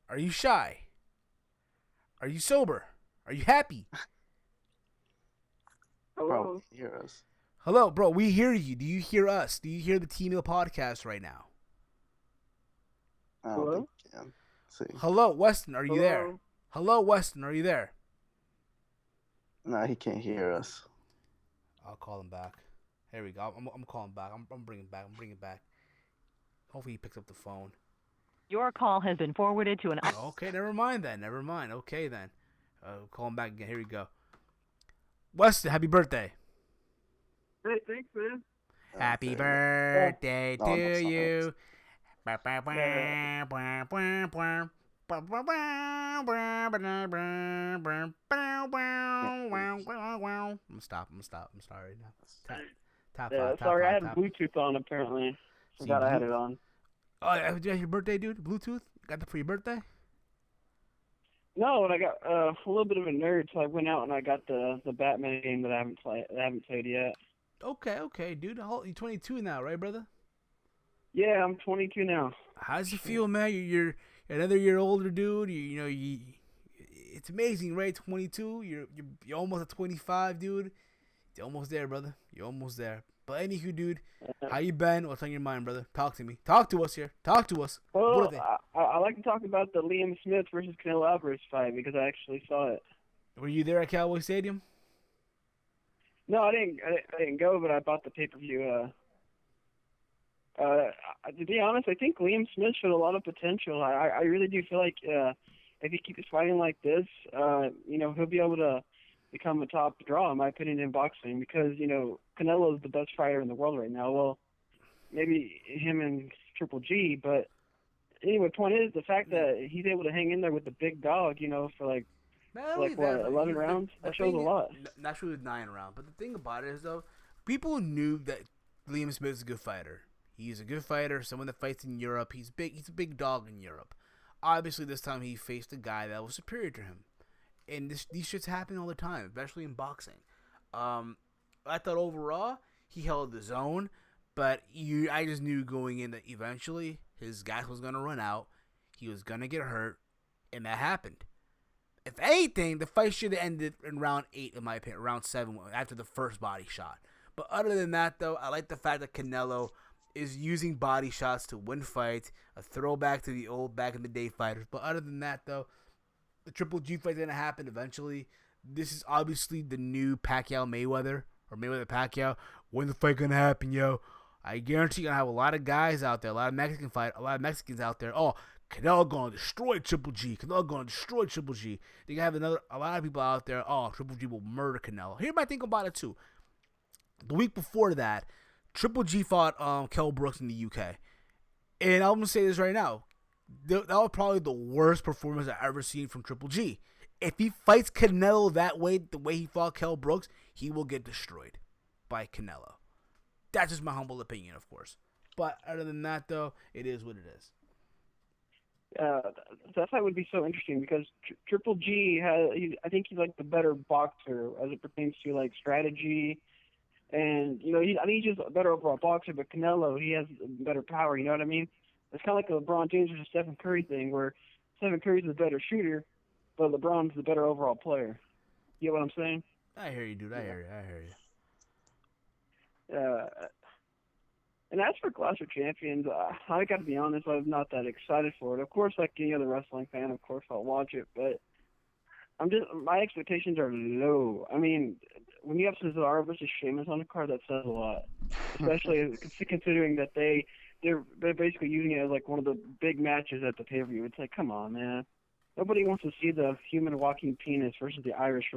A: Are you shy? Are you sober? Are you happy?
C: Bro, hear us.
A: Hello, bro. We hear you. Do you hear us? Do you hear the TEAMHEEL podcast right now?
C: I don't think you can. See.
A: Hello, Weston, are you there?
F: Hello?
A: Hello, Weston, are you there?
C: Nah, he can't hear us.
A: I'll call him back. Here we go. I'm calling back. I'm bringing back. I'm bringing back. Hopefully he picks up the phone.
H: Your call has been forwarded to an.
A: Okay, never mind then. Never mind. Okay then. Call him back again. Here we go. Weston, happy birthday.
F: Hey, thanks, man.
A: Happy
C: Okay.
A: birthday
C: No,
A: to
C: that's not
A: you. I'm stop. I'm sorry now. Top five.
G: Sorry, I had Bluetooth on apparently. Forgot I had it on.
A: Oh, you got your birthday, dude? Bluetooth? Got that for your birthday?
G: No, and I got a little bit of a nerd, so I went out and I got the Batman game that I haven't played yet.
A: Okay, dude. You're 22 now, right, brother?
G: Yeah, I'm 22 now.
A: How's it feel, man? You're another year older, dude. It's amazing, right? 22. You're almost at 25, dude. You're almost there, brother. You're almost there. But anywho, dude, how you been? What's on your mind, brother? Talk to me. Talk to us here. Talk to us.
G: Well, I like to talk about the Liam Smith versus Canelo Alvarez fight because I actually saw it.
A: Were you there at Cowboy Stadium?
G: No, I didn't go, but I bought the pay-per-view. To be honest, I think Liam Smith showed a lot of potential. I really do feel like if he keeps fighting like this, he'll be able to become a top draw, in my opinion, in boxing because, Canelo is the best fighter in the world right now. Well, maybe him and Triple G, but anyway, point is the fact that he's able to hang in there with the big dog, for 11 rounds? That shows a lot.
A: Not true with 9 rounds, but the thing about it is, though, people knew that Liam Smith is a good fighter. He's a good fighter, someone that fights in Europe. He's a big dog in Europe. Obviously, this time he faced a guy that was superior to him. And these shits happen all the time, especially in boxing. I thought overall he held his own, but I just knew going in that eventually his gas was going to run out. He was going to get hurt, and that happened. If anything, the fight should have ended in round 8, in my opinion, round 7, after the first body shot. But other than that, though, I like the fact that Canelo is using body shots to win fights, a throwback to the old back in the day fighters. But other than that, though, the Triple G fight's going to happen eventually. This is obviously the new Pacquiao-Mayweather, or Mayweather-Pacquiao. When the fight going to happen, yo? I guarantee you're going to have a lot of guys out there, a lot of Mexicans out there. Oh, Canelo going to destroy Triple G. Canelo going to destroy Triple G. They're going to have a lot of people out there, oh, Triple G will murder Canelo. Here's my think about it, too. The week before that, Triple G fought Kell Brooks in the UK. And I'm going to say this right now. That was probably the worst performance I've ever seen from Triple G. If he fights Canelo that way, the way he fought Kell Brooks, he will get destroyed by Canelo. That's just my humble opinion, of course. But other than that, though, it is what it is.
G: That fight would be so interesting because Triple G I think he's like the better boxer as it pertains to like strategy. And, I think he's just a better overall boxer, but Canelo, he has better power, you know what I mean? It's kind of like a LeBron James versus Stephen Curry thing where Stephen Curry's the better shooter, but LeBron's the better overall player. You know what I'm saying?
A: I hear you, dude. I hear you.
G: And as for Clash of Champions, I got to be honest, I'm not that excited for it. Of course, like any other wrestling fan, of course I'll watch it, but my expectations are low. I mean, when you have Cesaro versus Sheamus on the card, that says a lot. Especially considering that they're basically using it as like one of the big matches at the pay-per-view. It's like, come on, man. Nobody wants to see the human walking penis versus the Irish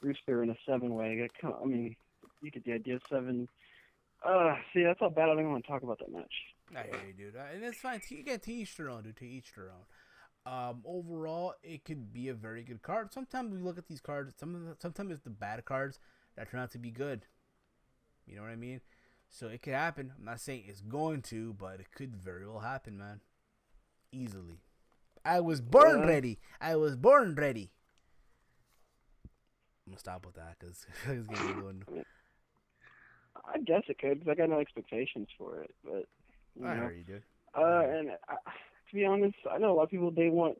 G: rooster in a 7-way. I mean, you get the idea. 7. See, that's how bad I don't even want to talk about that match.
A: I hear you, dude. And it's fine. To each their own, dude. To each their own. Overall, it could be a very good card. Sometimes we look at these cards. Sometimes it's the bad cards that turn out to be good. You know what I mean? So it could happen. I'm not saying it's going to, but it could very well happen, man. Easily. I was born ready. I'm gonna stop with that because it's gonna be going.
G: I guess it could because I got no expectations for it, but
A: I heard you, dude.
G: And to be honest, I know a lot of people they want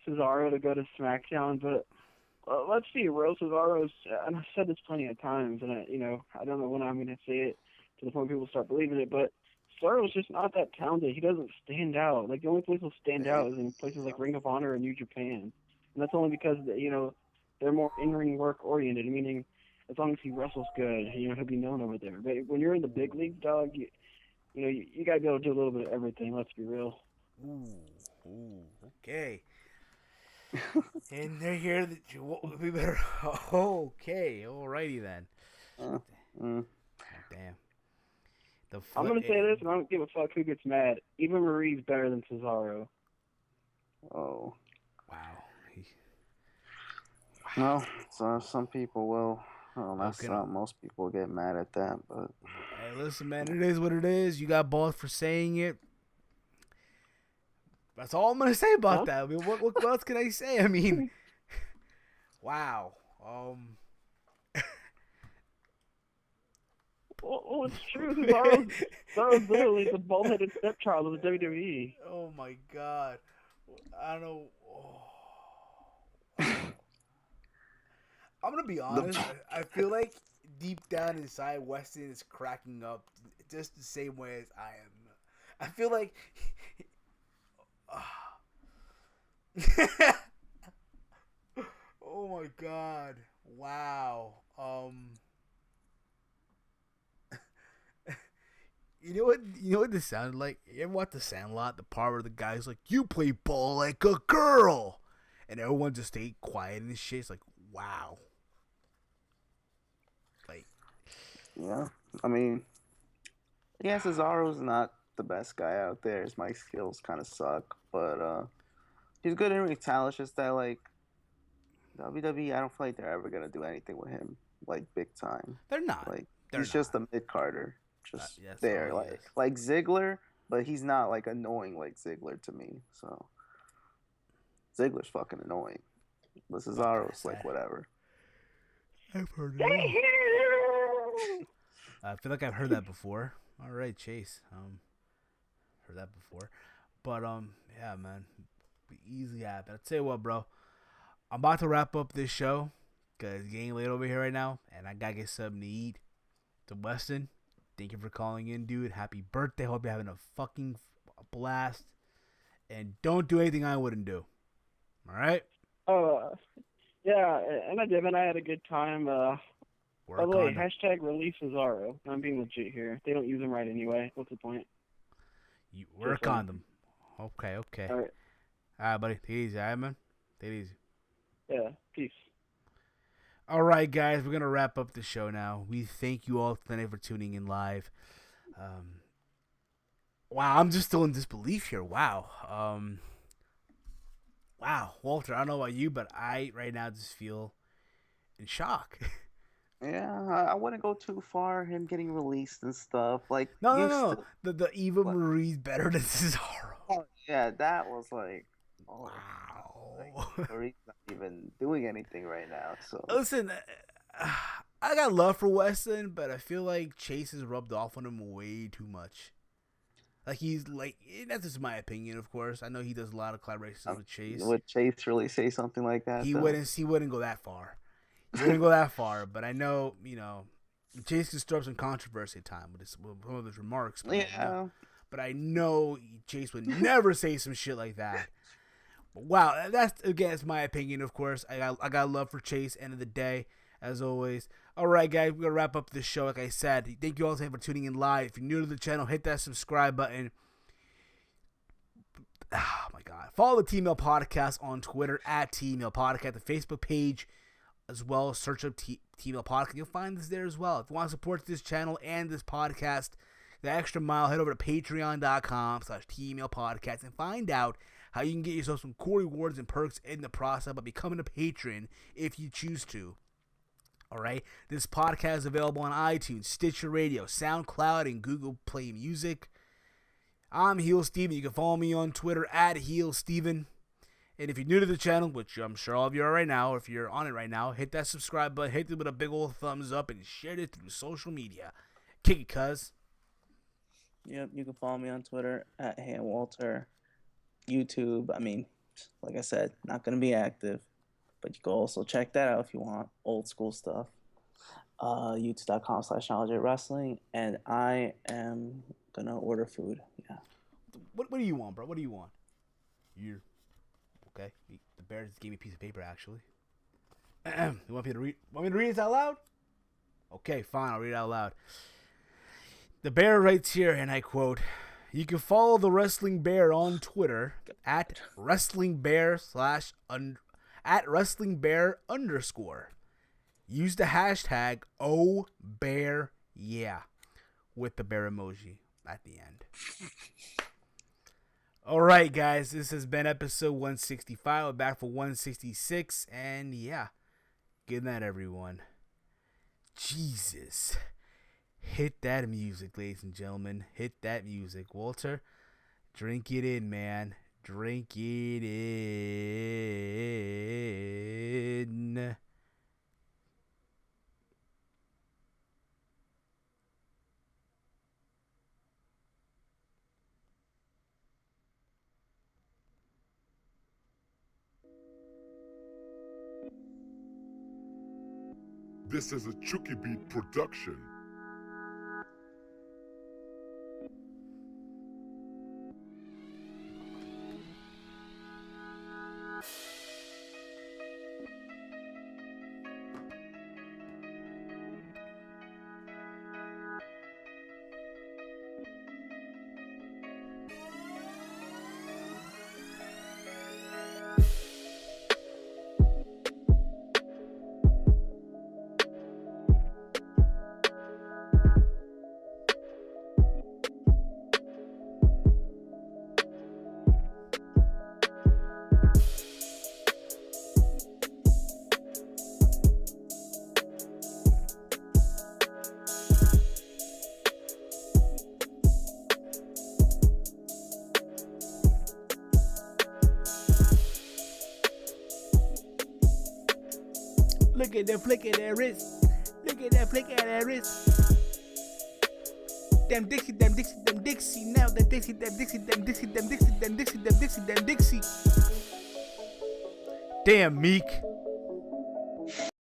G: Cesaro to go to SmackDown, but let's see, Real Cesaro's. And I've said this plenty of times, and I don't know when I'm going to say it to the point people start believing it, but Cesaro's just not that talented. He doesn't stand out. Like, the only place he'll stand out is in places like Ring of Honor and New Japan. And that's only because, they're more in-ring work oriented, meaning as long as he wrestles good, he'll be known over there. But when you're in the big league, dog, you got to be able to do a little bit of everything, let's be real.
A: Ooh, okay. And they're here that we better. Okay, alrighty then. Damn.
G: I'm gonna say this, and I don't give a fuck who gets mad. Eva Marie's better than Cesaro.
C: Oh.
A: Wow.
C: Well, some people will. That's not most people get mad at that, but
A: hey, listen, man, it is what it is. You got balls for saying it. That's all I'm gonna say about that. I mean, what else can I say? I mean, wow.
G: Well, it's true. Cesaro's literally the bald-headed stepchild of the WWE.
A: Oh my God. I don't know. I'm gonna be honest. I feel like deep down inside, Weston is cracking up just the same way as I am. I feel like. Oh my God! Wow. You know what this sounded like? You ever watch The Sandlot? The part where the guy's like, "You play ball like a girl," and everyone just stayed quiet and shit. It's like, wow. Like,
C: yeah. I mean, yeah, Cesaro's not the best guy out there. His mic skills kind of suck, but he's good in ring talent. It's just that, like, WWE, I don't feel like they're ever gonna do anything with him, like, big time.
A: They're not.
C: Like, he's just a mid-carder. Just
A: yes,
C: there, like Ziggler, but he's not like annoying like Ziggler to me. So Ziggler's fucking annoying. But Cesaro's like whatever.
A: I've heard it. I feel like I've heard that before. All right, Chase. Heard that before, but yeah, man, we easily happen. I'll tell you what, bro. I'm about to wrap up this show because it's getting late over here right now, and I gotta get something to eat. To Weston. Thank you for calling in, dude. Happy birthday. Hope you're having a fucking blast. And don't do anything I wouldn't do. All right?
G: Yeah, and I did, and I had a good time. By the way, hashtag release Cesaro. I'm being legit here. They don't use them right anyway. What's the point?
A: You work on them. Okay.
G: All
A: right, buddy. Take it easy, all right, man? Take it easy.
G: Yeah, peace.
A: All right, guys, we're going to wrap up the show now. We thank you all tonight for tuning in live. Wow, I'm just still in disbelief here. Wow. Wow, Walter, I don't know about you, but I right now just feel in shock.
C: Yeah, I wouldn't go too far. Him getting released and stuff. Like
A: No. The Eva Marie's better than Cesaro.
C: Oh, yeah, that was like,
A: wow.
C: Like, Marie's not even doing anything right now. So
A: listen, I got love for Weston, but I feel like Chase has rubbed off on him way too much. Like he's like, that's just my opinion, of course. I know he does a lot of collaborations with Chase.
C: Would Chase really say something like that?
A: He wouldn't go that far. He wouldn't go that far. But I know, Chase can stir up some controversy at times with some of his remarks. But I know Chase would never say some shit like that. But wow, that's my opinion, of course. I got love for Chase. End of the day, as always. All right, guys, we're gonna wrap up the show. Like I said, thank you all for tuning in live. If you're new to the channel, hit that subscribe button. Oh my God! Follow the TEAMHEEL Podcast on Twitter at TEAMHEEL Podcast, the Facebook page as well. Search up TEAMHEEL Podcast. You'll find us there as well. If you want to support this channel and this podcast, the extra mile, head over to patreon.com/TEAMHEEL Podcast and find out how you can get yourself some cool rewards and perks in the process by becoming a patron if you choose to. All right, this podcast is available on iTunes, Stitcher Radio, SoundCloud, and Google Play Music. I'm Heel Steven. You can follow me on Twitter at Heel Steven. And if you're new to the channel, which I'm sure all of you are right now, or if you're on it right now, hit that subscribe button, hit it with a big old thumbs up, and share it through social media. Kick it, cuz.
C: Yep, you can follow me on Twitter at HeyWalter. YouTube, I mean, like I said, not going to be active. But you can also check that out if you want old school stuff. YouTube.com/Knowledge Wrestling. And I am going gonna order food. Yeah.
A: What do you want, bro? What do you want? You okay? The bear just gave me a piece of paper, actually. You want me to read? Want me to read this out loud? Okay, fine. I'll read it out loud. The bear writes here, and I quote: "You can follow the Wrestling Bear on Twitter at WrestlingBear at WrestlingBear _. Use the hashtag #OBearYeah with the bear emoji at the end." All right, guys, this has been episode 165. We're back for 166, and yeah, good night, everyone. Jesus. Hit that music, ladies and gentlemen. Hit that music. Walter, drink it in, man. Drink it in.
B: This is a Chucky Beat production.
A: Look at that flick of that wrist. Look at that flick of that wrist. Damn Dixie, damn Dixie, damn Dixie. Now that Dixie, damn Dixie, damn Dixie, damn Dixie, damn Dixie, damn Dixie, damn Dixie. Damn Meek.